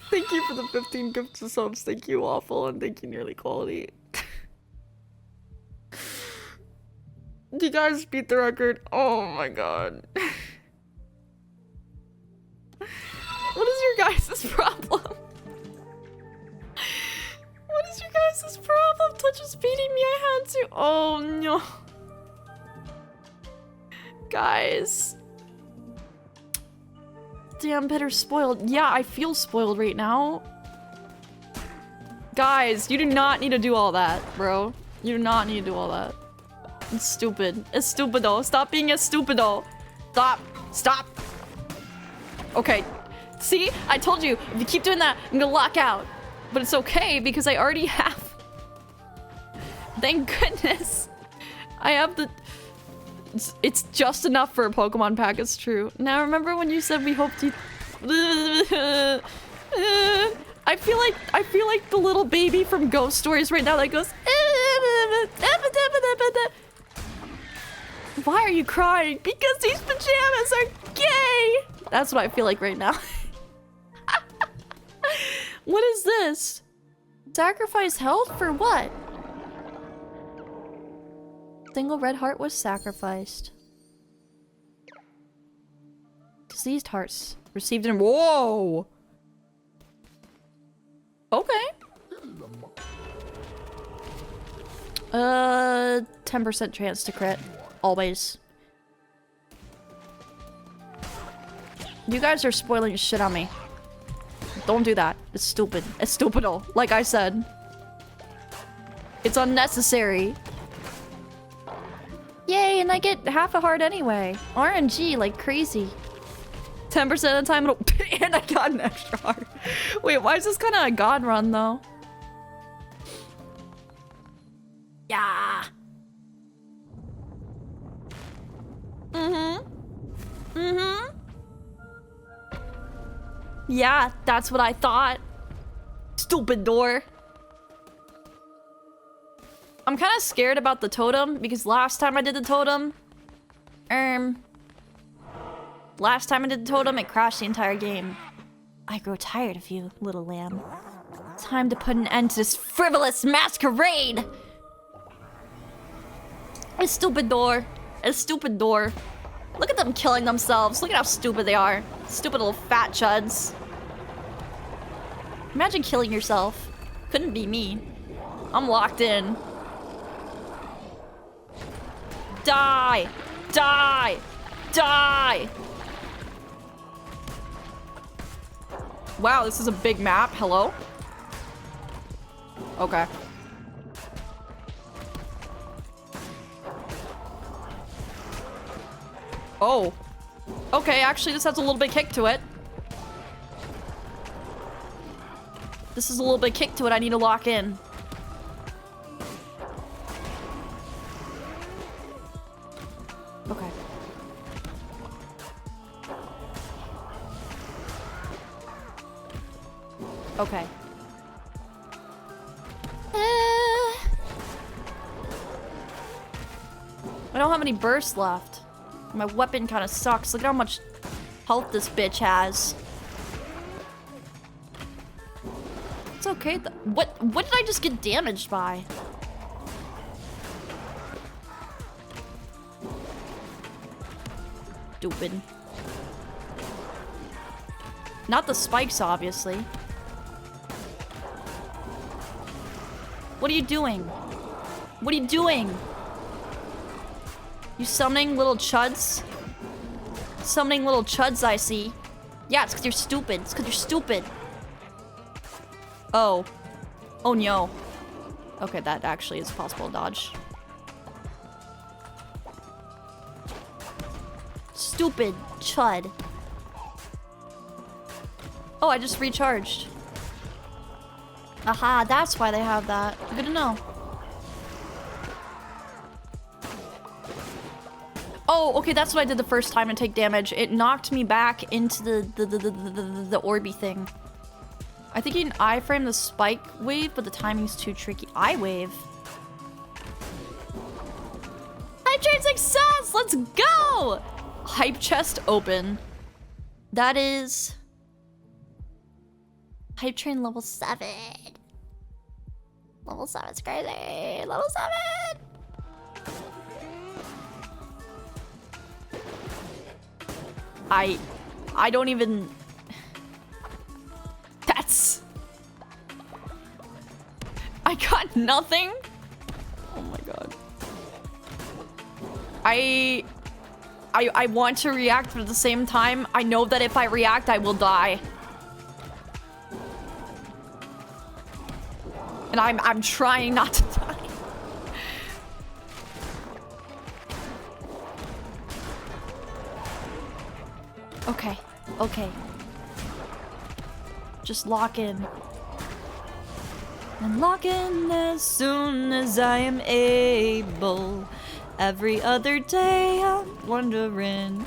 S2: Thank Thank you for the 15 gifts of subs. Thank you, Waffle, and thank you, Nearly Quality. You guys beat the record. Oh my god. What is your guys' problem? What is your guys' problem? Twitch is beating me. I had to. Oh no. Guys. Damn, Pitter's spoiled. Yeah, I feel spoiled right now. Guys, you do not need to do all that, bro. You do not need to do all that. It's stupid. It's stupido. Stop being a stupido. Stop. Stop. Okay. See? I told you. If you keep doing that, I'm gonna lock out. But it's okay because I already have. Thank goodness. I have the... It's just enough for a Pokemon pack, it's true. Now remember when you said we hoped you... I feel like the little baby from Ghost Stories right now that goes... Why are you crying? Because these pajamas are gay! That's what I feel like right now. What is this? Sacrifice health for what? Single red heart was sacrificed. Diseased hearts received in— Whoa! Okay. 10% chance to crit. Always. You guys are spoiling shit on me. Don't do that. It's stupid. It's stupido. Like I said. It's unnecessary. Yay, and I get half a heart anyway. RNG like crazy. 10% of the time it'll— and I got an extra heart. Wait, why is this kind of a god run though? Yeah. Yeah, that's what I thought. Stupid door. I'm kind of scared about the totem because last time I did the totem, it crashed the entire game. I grow tired of you, little lamb. Time to put an end to this frivolous masquerade. A stupid door. A stupid door. Look at them killing themselves. Look at how stupid they are. Stupid little fat chuds. Imagine killing yourself. Couldn't be me. I'm locked in. Die! Die! Die! Wow, this is a big map. Hello? Okay. Oh. Okay, actually this has a little bit kick to it. This is a little bit kick to it. I need to lock in. Okay. Okay. I don't have any bursts left. My weapon kind of sucks. Look at how much health this bitch has. It's okay. What did I just get damaged by? Stupid. Not the spikes, obviously. What are you doing? What are you doing? You summoning little chuds? Summoning little chuds, I see. Yeah, it's because you're stupid. It's because you're stupid. Oh. Oh no. Okay, that actually is possible dodge. Stupid chud. Oh, I just recharged. Aha, that's why they have that. Good to know. Oh, okay, that's what I did the first time to take damage. It knocked me back into the Orby thing. I think you can iframe the spike wave, but the timing's too tricky. I-wave? Hype train success! Let's go! Hype chest open. That is...
S1: Hype train level 7. Level 7's crazy. Level 7.
S2: I don't even... That's... I got nothing? Oh my god. I want to react, but at the same time, I know that if I react, I will die. And I'm trying not to die. Okay, okay. Just lock in. And lock in as soon as I am able. Every other day I'm wondering,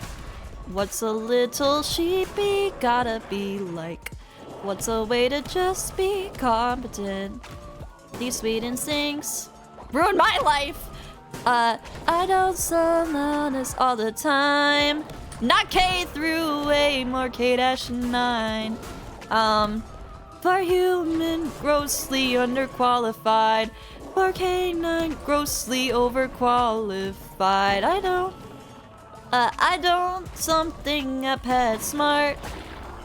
S2: what's a little sheepy gotta be like? What's a way to just be competent? These sweet instincts ruin my life. I don't sound honest all the time. Not K through A, more K-9. For human, grossly underqualified. For K9, grossly overqualified. I don't something a pet smart.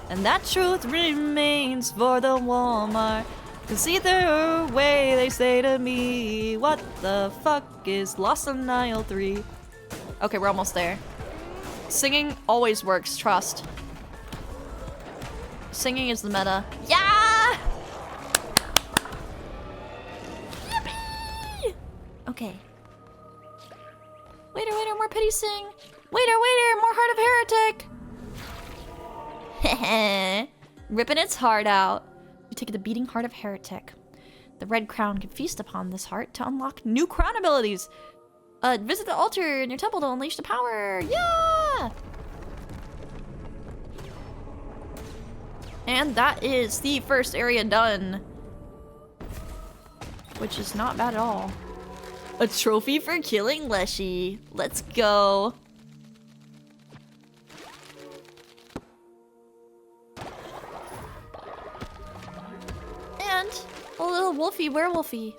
S2: And that truth remains for the Walmart. Cause either way they say to me, what the fuck is lost on aisle 3? Okay, we're almost there. Singing always works, trust. Singing is the meta. Yeah! Yippee! Okay. Waiter, waiter, more pity sing. Waiter, waiter, more heart of heretic. Ripping its heart out. You take the beating heart of heretic. The red crown can feast upon this heart to unlock new crown abilities. Visit the altar in your temple to unleash the power. Yeah! And that is the first area done. Which is not bad at all. A trophy for killing Leshy. Let's go. And a little wolfy werewolfy.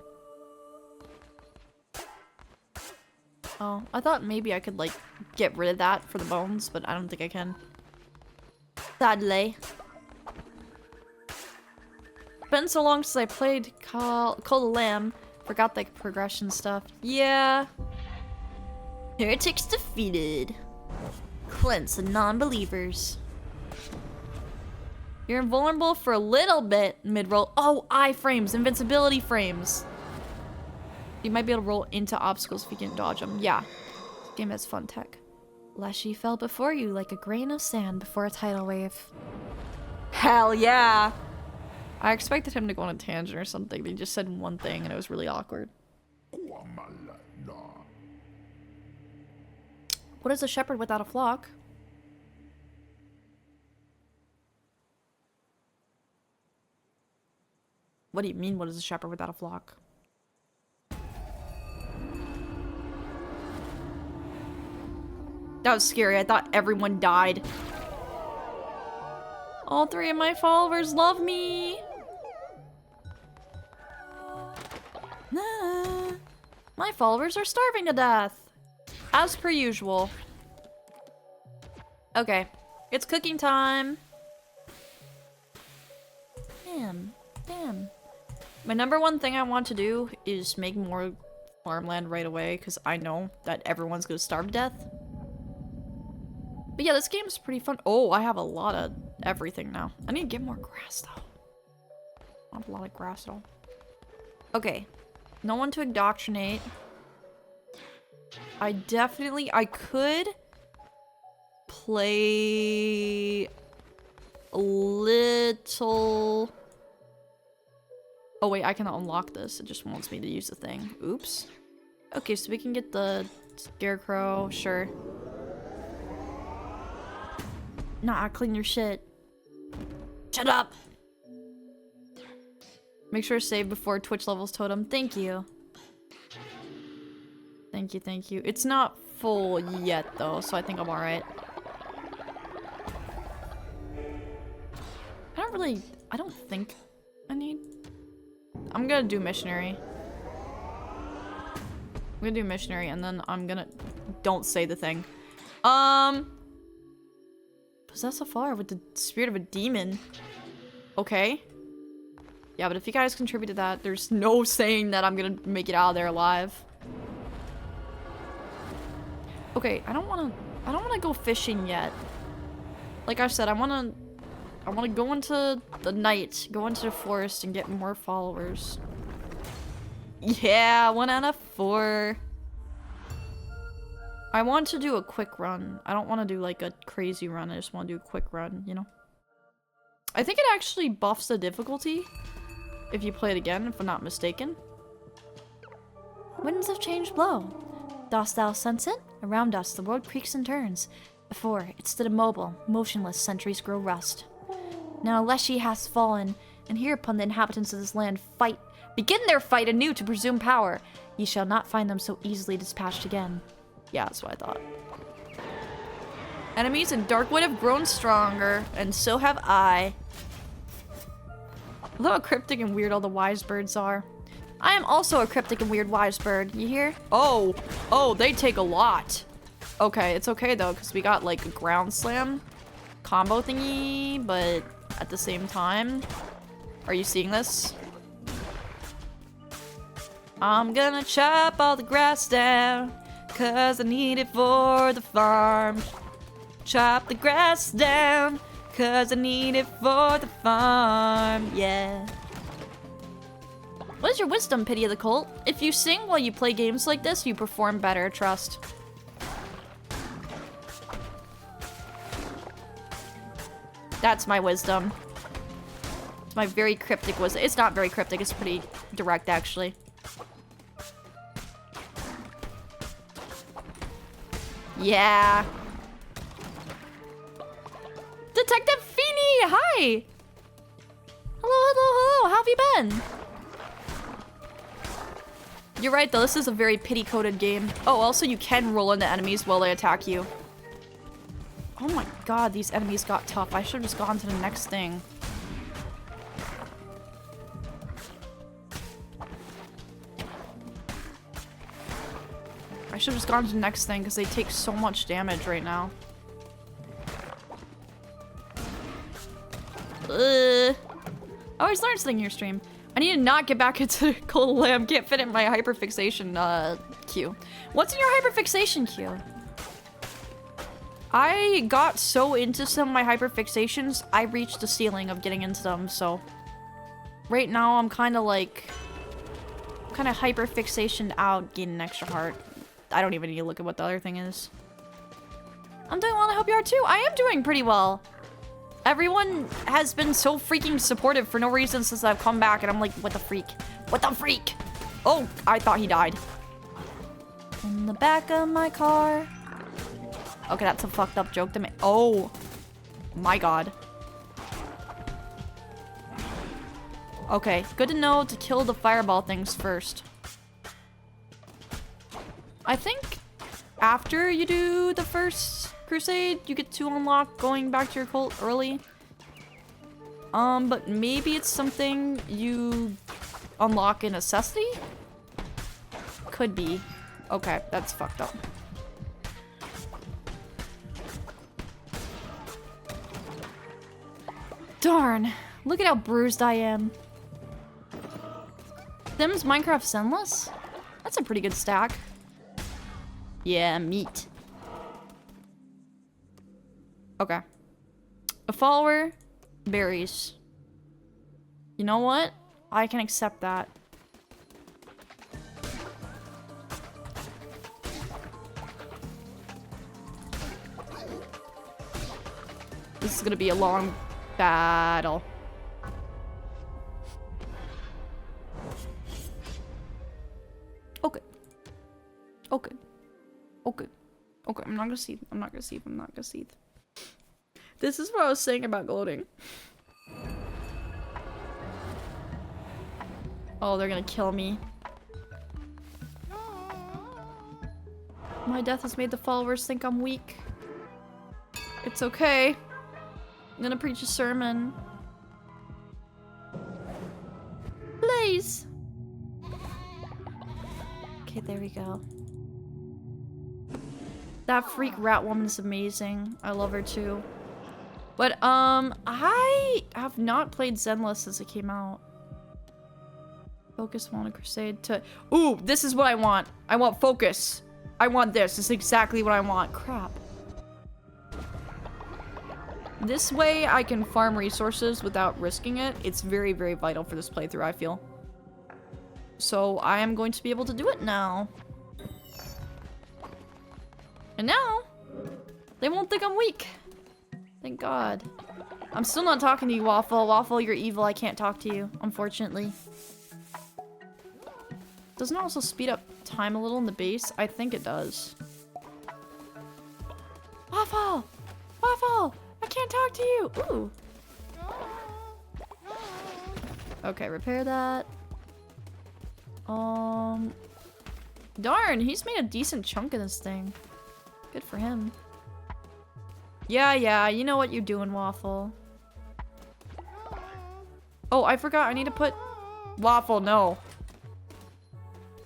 S2: Oh, I thought maybe I could like get rid of that for the bones, but I don't think I can. Sadly. Been so long since I played Call the Lamb. Forgot the progression stuff. Yeah. Heretics defeated. Cleanse the non-believers. You're invulnerable for a little bit mid-roll. Oh, I-frames, invincibility frames. You might be able to roll into obstacles if you can dodge them. Yeah. This game has fun tech. Leshy fell before you like a grain of sand before a tidal wave. Hell yeah! I expected him to go on a tangent or something. They just said one thing and it was really awkward. What is a shepherd without a flock? What do you mean, what is a shepherd without a flock? That was scary. I thought everyone died. All 3 of my followers love me. Nah. My followers are starving to death. As per usual. Okay. It's cooking time. Damn. Damn. My #1 thing I want to do is make more farmland right away, because I know that everyone's gonna starve to death. But yeah, this game's pretty fun. Oh, I have a lot of everything now. I need to get more grass, though. I have a lot of grass at all. Okay. No one to indoctrinate. I could play a little... Oh wait, I can unlock this. It just wants me to use the thing. Oops. Okay, so we can get the scarecrow. Sure. Nah, clean your shit. Shut up! Make sure to save before Twitch levels totem. Thank you. Thank you, thank you. It's not full yet, though, so I think I'm alright. I I don't think I need... I'm gonna do missionary. I'm gonna do missionary and then I'm gonna... Don't say the thing. Possess a flower with the spirit of a demon. Okay. Yeah, but if you guys contribute to that, there's no saying that I'm gonna make it out of there alive. Okay, I don't wanna go fishing yet. Like I said, I wanna go into the night, go into the forest and get more followers. Yeah, 1 out of 4. I want to do a quick run. I don't want to do like a crazy run. I just want to do a quick run, you know? I think it actually buffs the difficulty if you play it again, if I'm not mistaken.
S1: Winds of change blow. Dost thou sense it? Around us the world creaks and turns. Before it stood immobile, motionless, centuries grow rust. Now Leshy has fallen, and hereupon the inhabitants of this land begin their fight anew to presume power. Ye shall not find them so easily dispatched again.
S2: Yeah, that's what I thought. Enemies in Darkwood have grown stronger, and so have I. Look how cryptic and weird all the wise birds are.
S1: I am also a cryptic and weird wise bird, you hear?
S2: Oh, they take a lot. Okay, it's okay though, because we got like a ground slam combo thingy, but at the same time, are you seeing this? I'm gonna chop all the grass down, cause I need it for the farm. Chop the grass down, cause I need it for the farm, yeah.
S1: What is your wisdom, Pity of the Cult?
S2: If you sing while you play games like this, you perform better, trust. That's my wisdom. It's my very cryptic wisdom. It's not very cryptic, it's pretty direct, actually. Yeah. Detective Feeny, hi! Hello, how have you been? You're right though, this is a very pity-coded game. Oh, also you can roll into enemies while they attack you. Oh my god, these enemies got tough. I should have just gone to the next thing. I should have just gone to the next thing because they take so much damage right now. I always learn something in your stream. I need to not get back into Cold Lamb. Can't fit in my hyperfixation queue. What's in your hyperfixation queue? I got so into some of my hyperfixations, I reached the ceiling of getting into them, so... Right now, I'm kind of like... kind of hyperfixationed out, getting an extra heart. I don't even need to look at what the other thing is. I'm doing well, I hope you are too. I am doing pretty well. Everyone has been so freaking supportive for no reason since I've come back, and I'm like, what the freak? What the freak? Oh, I thought he died.
S1: In the back of my car.
S2: Okay, that's a fucked up joke to make. Oh, my god. Okay, good to know to kill the fireball things first. I think after you do the first crusade, you get to unlock going back to your cult early. But maybe it's something you unlock in necessity? Could be. Okay, that's fucked up. Darn. Look at how bruised I am. Them's Minecraft Sinless? That's a pretty good stack. Yeah, meat. Okay. A follower, berries. You know what? I can accept that. This is gonna be a long battle. Okay. Okay. Okay. Okay, I'm not gonna seethe. I'm not gonna seethe. I'm not gonna seethe. This is what I was saying about gloating. Oh, they're gonna kill me. My death has made the followers think I'm weak. It's okay. I'm gonna preach a sermon.
S1: please. Okay, there we go. That freak rat woman is amazing. I love her too. But, I have not played Zenless since it came out. Focus on a crusade to... Ooh, this is what I want. I want focus. I want this. This is exactly what I want. Crap. This way I can farm resources without risking it. It's very, very vital for this playthrough, I feel. So I am going to be able to do it now. And now, they won't think I'm weak. Thank God. I'm still not talking to you, Waffle. Waffle, you're evil. I can't talk to you, unfortunately. Doesn't it also speed up time a little in the base? I think it does. Waffle! Waffle! I can't talk to you! Ooh. Okay, repair that. Darn, he's made a decent chunk of this thing. Good for him. Yeah, you know what you're doing, Waffle. Oh, I forgot. I need to put... Waffle, no.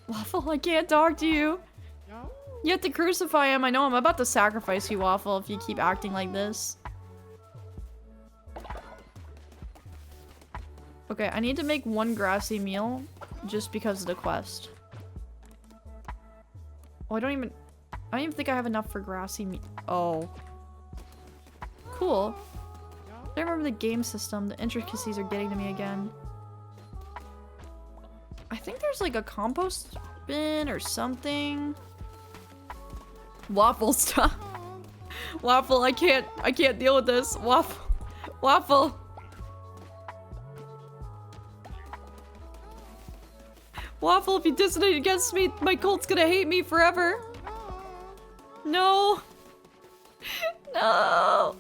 S1: Waffle, I can't talk to you. You have to crucify him. I know I'm about to sacrifice you, Waffle, if you keep acting like this. Okay, I need to make one grassy meal just because of the quest. Oh, I don't even think I have enough for grassy meat. Oh. Cool. I remember the game system. The intricacies are getting to me again. I think there's like a compost bin or something. Waffle, stop. Waffle, I can't deal with this. Waffle. Waffle, if you dissonate against me, my cult's gonna hate me forever. No. No.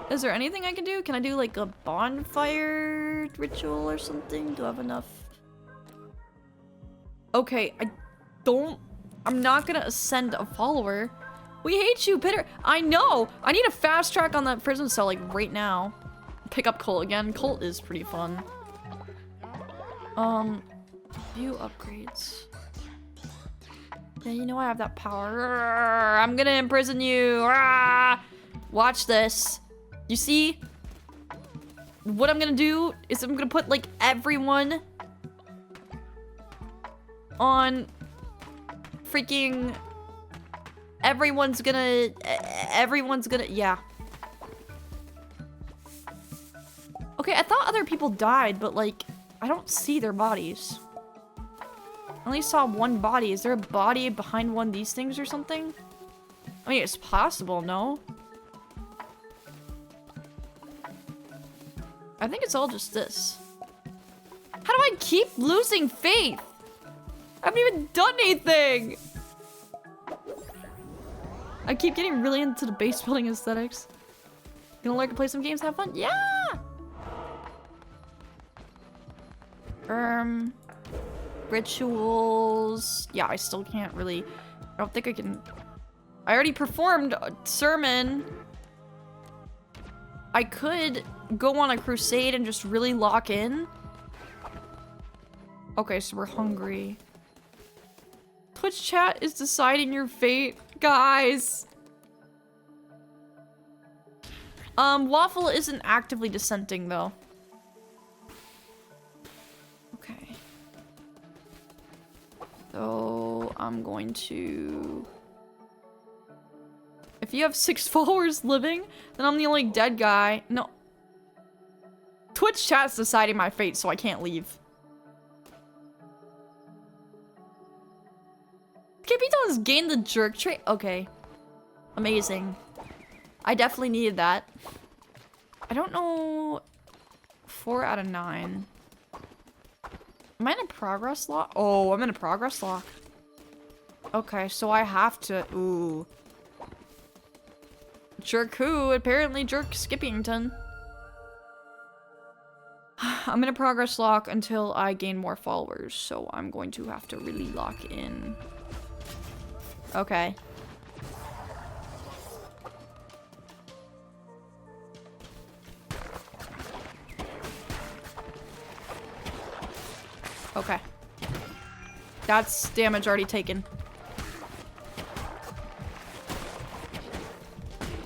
S1: Is there anything I can do? Can I do like a bonfire ritual or something? Do I have enough? Okay, I'm not gonna ascend a follower. We hate you, Pitter. I know. I need a fast track on that prison cell like right now. Pick up Colt again. Colt is pretty fun. View upgrades. Yeah, you know I have that power. I'm gonna imprison you. Watch this. You see? What I'm gonna do is I'm gonna put like everyone on freaking... Everyone's gonna, yeah. Okay, I thought other people died, but like, I don't see their bodies. I only saw one body. Is there a body behind one of these things or something? I mean, it's possible, no? I think it's all just this. How do I keep losing faith? I haven't even done anything! I keep getting really into the base building aesthetics. Gonna learn to play some games, have fun? Yeah! Rituals. Yeah, I still can't really... I don't think I can... I already performed a sermon. I could go on a crusade and just really lock in. Okay, so we're hungry. Twitch chat is deciding your fate, guys. Waffle isn't actively dissenting though. Okay. So I'm going to... If you have 6 followers living, then I'm the only dead guy. No. Twitch chat's deciding my fate, so I can't leave. PittiePitohui has gained the jerk trait. Okay. Amazing. I definitely needed that. I don't know... 4 out of 9. Am I in a progress lock? Oh, I'm in a progress lock. Okay, so I have to... Ooh. Jerk who? Apparently Jerk Skippington. I'm in a progress lock until I gain more followers, so I'm going to have to really lock in. Okay.
S2: Okay. That's damage already taken.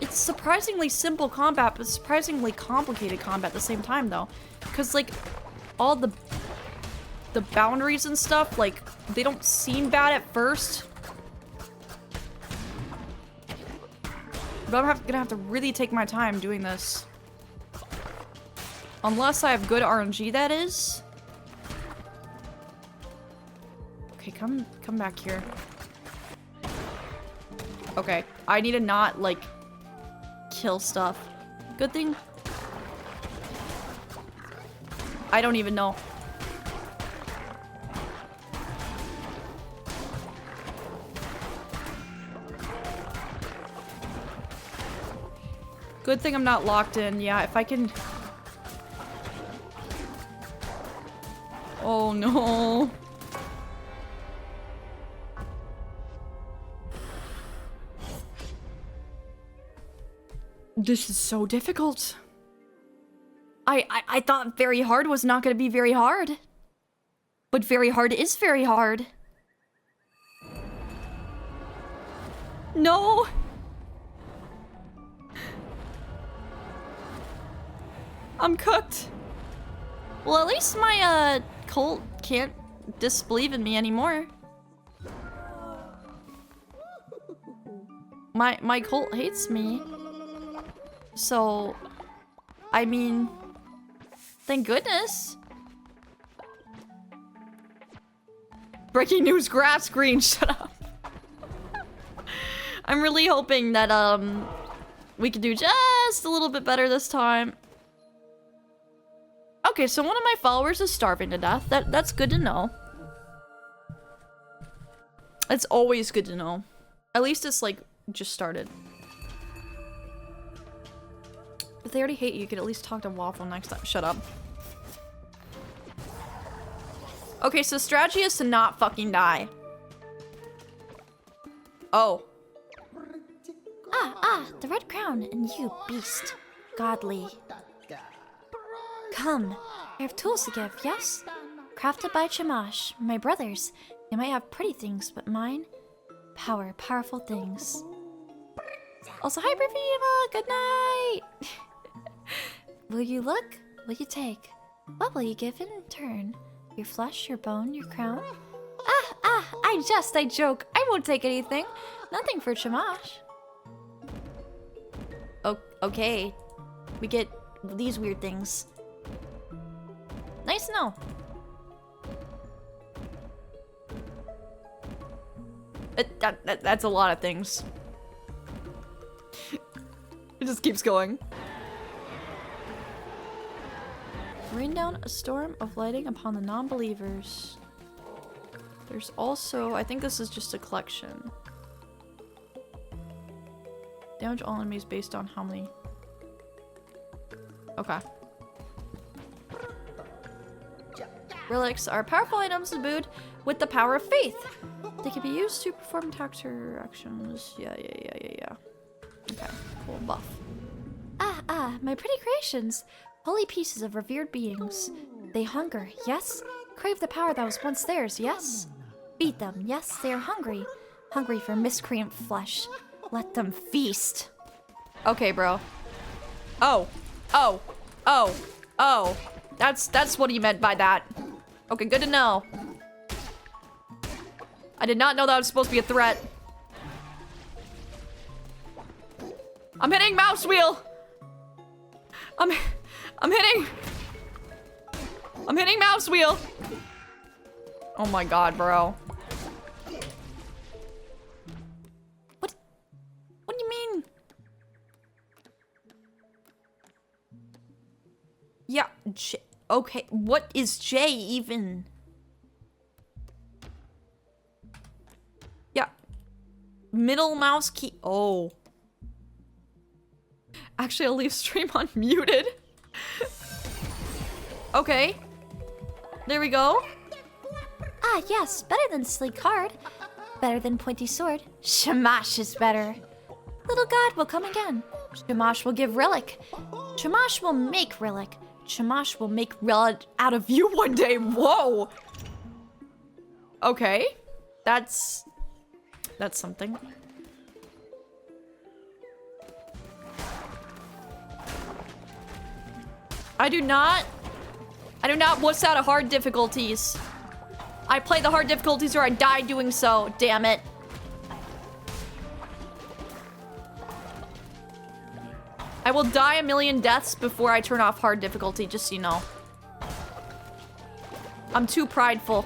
S2: It's surprisingly simple combat, but surprisingly complicated combat at the same time, though. Because, like, all the boundaries and stuff, like, they don't seem bad at first. But I'm gonna have to really take my time doing this. Unless I have good RNG, that is. Okay, come back here. Okay, I need to not, like, kill stuff. Good thing. I don't even know. Good thing I'm not locked in. Yeah, if I can... Oh no. This is so difficult. I thought very hard was not gonna be very hard. But very hard is very hard. No! I'm cooked. Well, at least my, cult can't disbelieve in me anymore. My cult hates me. So, I mean, thank goodness. Breaking news, grass green, shut up. I'm really hoping that, we can do just a little bit better this time. Okay, so one of my followers is starving to death. That's good to know. It's always good to know. At least it's, like, just started. If they already hate you, you could at least talk to Waffle next time. Shut up. Okay, so strategy is to not fucking die. Oh.
S1: The red crown, and you, beast. Godly. Come, I have tools to give, yes? Crafted by Chamash, my brothers. They might have pretty things, but mine? Powerful things. Also, hi, Bravima! Good night! Will you look? Will you take? What will you give in turn? Your flesh, your bone, your crown? I joke. I won't take anything. Nothing for Chamash. Oh, okay. We get these weird things. Nice to know.
S2: That's a lot of things. It just keeps going. Rain down a storm of lighting upon the non-believers. There's also, I think this is just a collection. Damage all enemies based on how many. Okay. Relics are powerful items imbued with the power of faith. They can be used to perform attacks or actions. Yeah. Okay, cool, buff.
S1: My pretty creations. Holy pieces of revered beings. They hunger, yes? Crave the power that was once theirs, yes? Beat them, yes, they are hungry. Hungry for miscreant flesh. Let them feast.
S2: Okay, bro. Oh. That's what he meant by that. Okay, good to know. I did not know that was supposed to be a threat. I'm hitting mouse wheel. I'm hitting mouse wheel. Oh my god, bro. What do you mean? Yeah, okay, what is J even? Yeah. Middle mouse key. Oh. Actually, I'll leave stream unmuted. Okay. There we go.
S1: Yes, better than sleek card. Better than pointy sword. Shamash is better. Little god will come again. Shamash will give relic. Shamash will make relic. Shamash will make relic
S2: Out of you one day. Whoa. Okay. That's something. I do not what's out of hard difficulties. I play the hard difficulties or I die doing so, damn it. I will die a million deaths before I turn off hard difficulty, just so you know. I'm too prideful.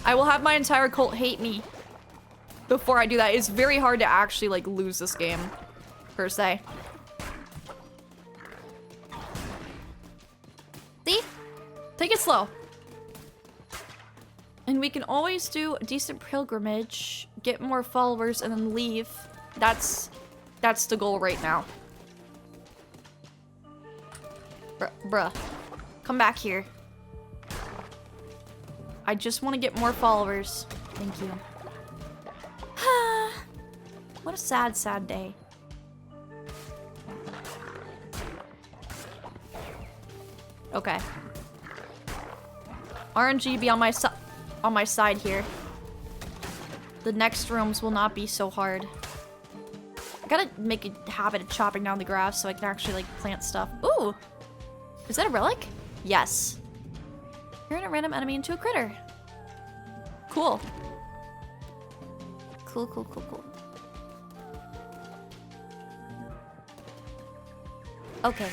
S2: I will have my entire cult hate me before I do that. It's very hard to actually, like, lose this game, per se. See? Take it slow. And we can always do a decent pilgrimage, get more followers, and then leave. That's the goal right now. Bruh. Come back here. I just want to get more followers. Thank you. What a sad, sad day. Okay. RNG be on my side here. The next rooms will not be so hard. I gotta make a habit of chopping down the grass so I can actually, like, plant stuff. Ooh! Is that a relic? Yes. Turn a random enemy into a critter. Cool. Cool, cool, cool, cool. Okay.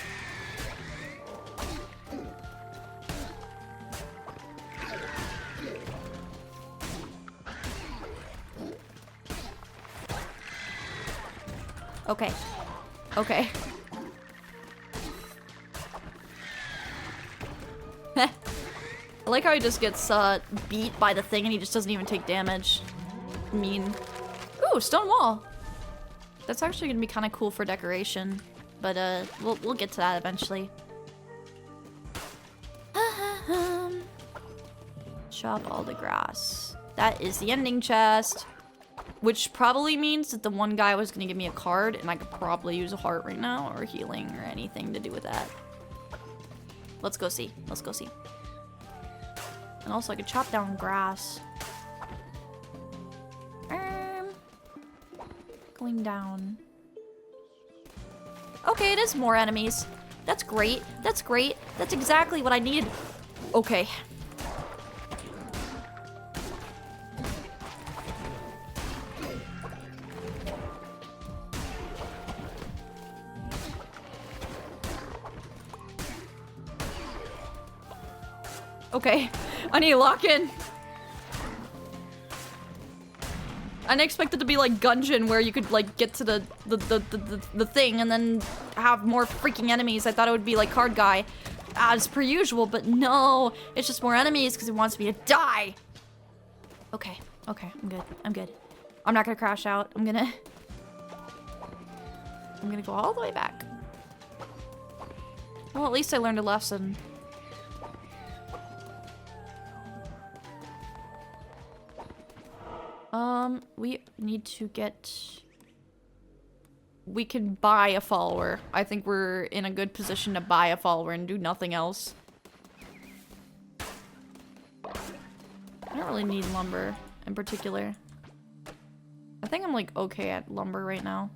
S2: Okay. Okay. I like how he just gets beat by the thing and he just doesn't even take damage. Mean. Ooh, stone wall. That's actually gonna be kind of cool for decoration, but we'll get to that eventually. Chop all the grass. That is the ending chest, which probably means that the one guy was gonna give me a card, and I could probably use a heart right now or healing or anything to do with that. Let's go see. Let's go see. And also, I could chop down grass. Going down. Okay, it is more enemies. That's great. That's great. That's exactly what I needed. Okay. Okay, I need to lock in. I didn't expect it to be like Gungeon where you could like get to the thing and then have more freaking enemies. I thought it would be like Card Guy as per usual, but no, it's just more enemies because it wants me to die. Okay, okay, I'm good. I'm good. I'm not gonna crash out. I'm gonna go all the way back. Well, at least I learned a lesson. We need to get... We can buy a follower. I think we're in a good position to buy a follower and do nothing else. I don't really need lumber in particular. I think I'm like okay at lumber right now.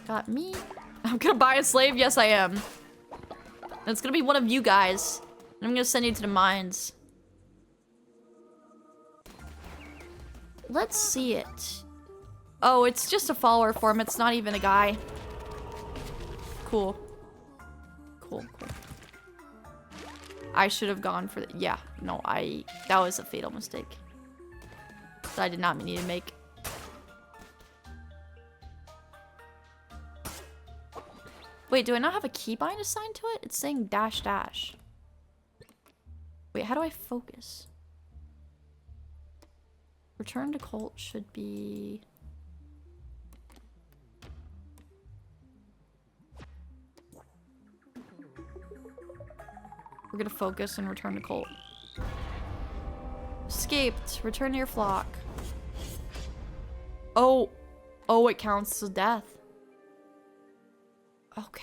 S2: Got me. I'm gonna buy a slave? Yes, I am. And it's gonna be one of you guys. And I'm gonna send you to the mines. Let's see it. Oh, it's just a follower form. It's not even a guy. Cool. Cool, cool. I should have gone for the... Yeah, no, that was a fatal mistake. That I did not need to make. Wait, do I not have a keybind assigned to it? It's saying dash dash. Wait, how do I focus? Return to cult should be... We're gonna focus and return to cult. Escaped. Return to your flock. Oh. Oh, it counts as death. Okay.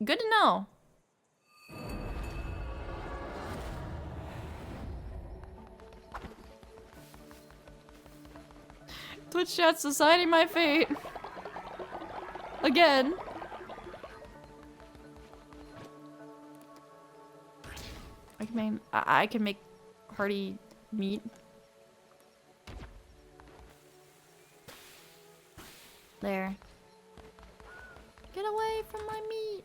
S2: Good to know. Twitch chat's deciding my fate. Again. I can make hearty meat. There. Get away from my meat.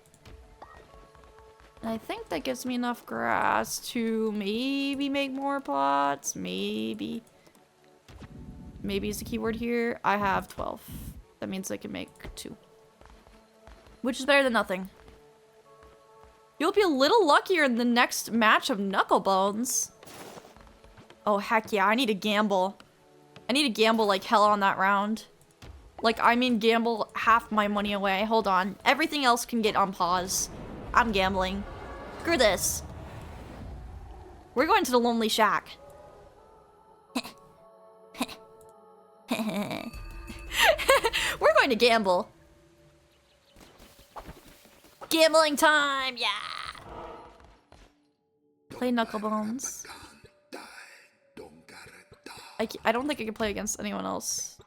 S2: And I think that gives me enough grass to maybe make more plots. Maybe. Maybe is the keyword here. I have 12. That means I can make 2. Which is better than nothing. You'll be a little luckier in the next match of Knucklebones. Oh, heck yeah. I need to gamble. I need to gamble like hell on that round. Like, I mean gamble half my money away. Hold on. Everything else can get on pause. I'm gambling. Screw this. We're going to the Lonely Shack. We're going to gamble. Gambling time, yeah! Play Knucklebones. I don't think I can play against anyone else.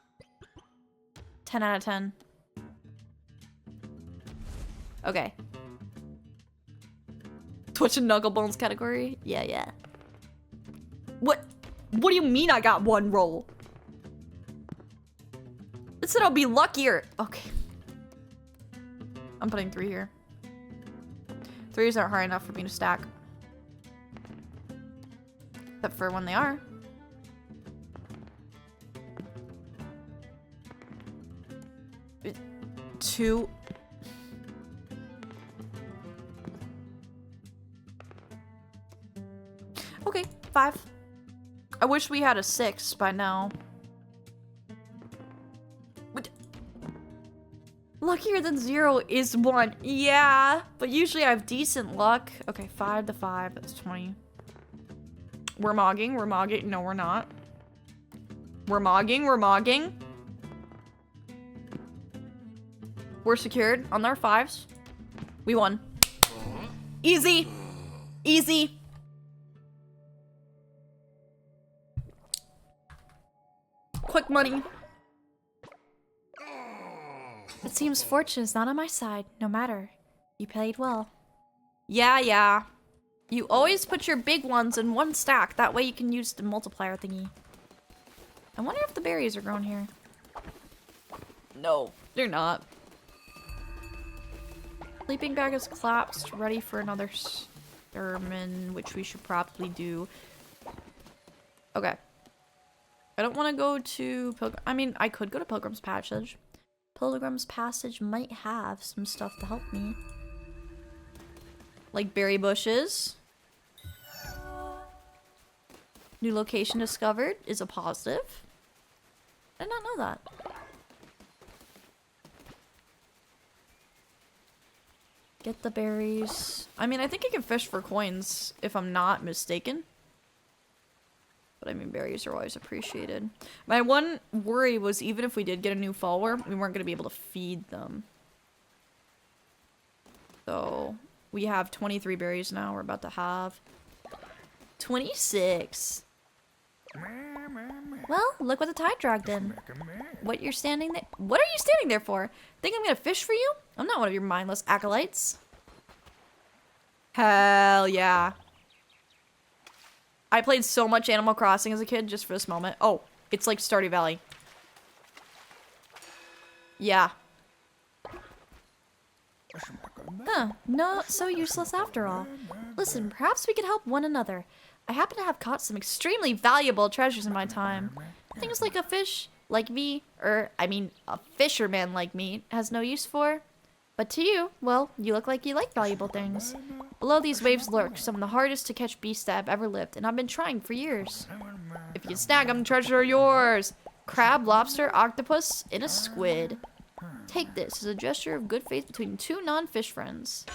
S2: 10 out of 10. Okay. Twitch and Knucklebones category? Yeah, yeah. What do you mean I got 1 roll? It said I'll be luckier. Okay. I'm putting 3 here. 3s aren't hard enough for me to stack. Except for when they are. Two. Okay, 5. I wish we had a 6 by now. Luckier than 0 is 1. Yeah, but usually I have decent luck. Okay, 5 to 5. That's 20. We're mogging. We're mogging. No, we're not. We're mogging. We're mogging. We're secured on our 5s. We won. Easy. Easy. Quick money.
S1: It seems fortune is not on my side, no matter. You played well.
S2: Yeah. You always put your big ones in 1 stack. That way you can use the multiplier thingy. I wonder if the berries are grown here. No, they're not. Sleeping bag is collapsed, ready for another sermon, which we should probably do. Okay. I don't want to go to I mean, I could go to Pilgrim's Passage. Pilgrim's Passage might have some stuff to help me. Like berry bushes. New location discovered is a positive. I did not know that. Get the berries. I mean, I think I can fish for coins if I'm not mistaken. But I mean, berries are always appreciated. My one worry was even if we did get a new follower, we weren't going to be able to feed them. So, we have 23 berries now. We're about to have 26.
S1: Well, look what the tide dragged in.
S2: What are you standing there for? Think I'm going to fish for you? I'm not one of your mindless acolytes. Hell yeah. I played so much Animal Crossing as a kid just for this moment. Oh, it's like Stardew Valley. Yeah.
S1: Huh, not so useless after all. Listen, perhaps we could help one another. I happen to have caught some extremely valuable treasures in my time. Things like a fish like me, I mean, a fisherman like me, has no use for. But to you, well, you look like you like valuable things. Below these waves lurk some of the hardest to catch beasts that have ever lived, and I've been trying for years.
S2: If you can snag them, the treasure are yours. Crab, lobster, octopus, and a squid. Take this as a gesture of good faith between 2 non-fish friends.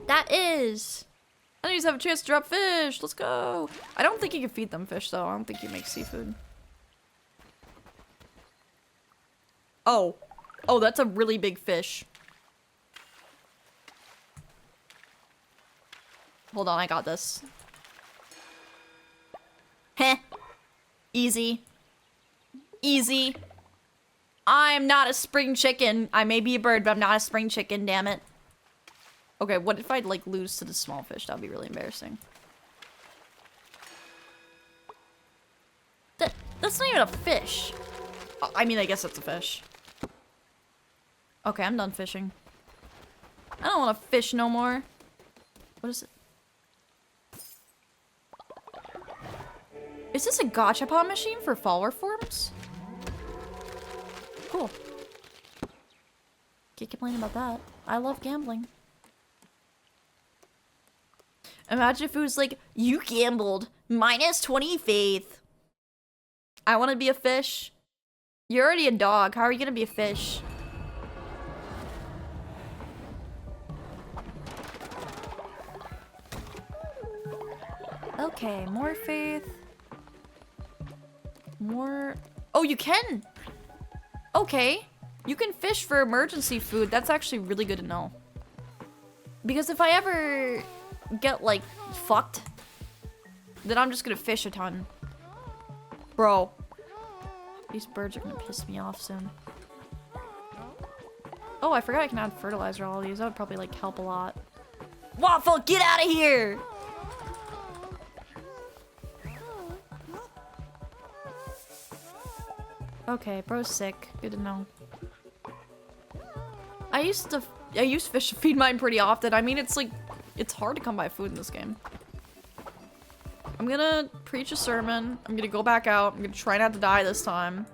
S2: That is... I need to have a chance to drop fish. Let's go. I don't think you can feed them fish, though. I don't think you make seafood. Oh. Oh, that's a really big fish. Hold on, I got this. Heh. Easy.
S1: Easy. I'm not a spring chicken. I may be a bird, but I'm not a spring chicken, damn it. Okay, what if I'd like lose to the small fish? That'd be really embarrassing. That's not even a fish. I mean, I guess that's a fish. Okay, I'm done fishing. I don't want to fish no more. What is it? Is this a gachapon machine for follower forms? Cool. Can't complain about that. I love gambling. Imagine if it was like, you gambled, minus 20 faith. I want to be a fish. You're already a dog. How are you gonna be a fish? Okay, more faith. More... Oh, you can! Okay. You can fish for emergency food. That's actually really good to know. Because if I ever get, like, fucked, then I'm just gonna fish a ton. Bro. These birds are gonna piss me off soon. Oh, I forgot I can add fertilizer to all these. That would probably, like, help a lot. Waffle, get out of here! Okay, bro's sick. Good to know. I use fish to feed mine pretty often. I mean, it's like, it's hard to come by food in this game. I'm gonna preach a sermon. I'm gonna go back out. I'm gonna try not to die this time.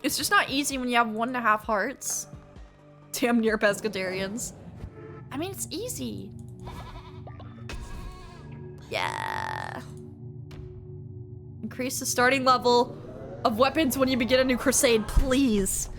S1: It's just not easy when you have 1.5 hearts. Damn near pescatarians. I mean, it's easy. Yeah. Increase the starting level of weapons when you begin a new crusade, please.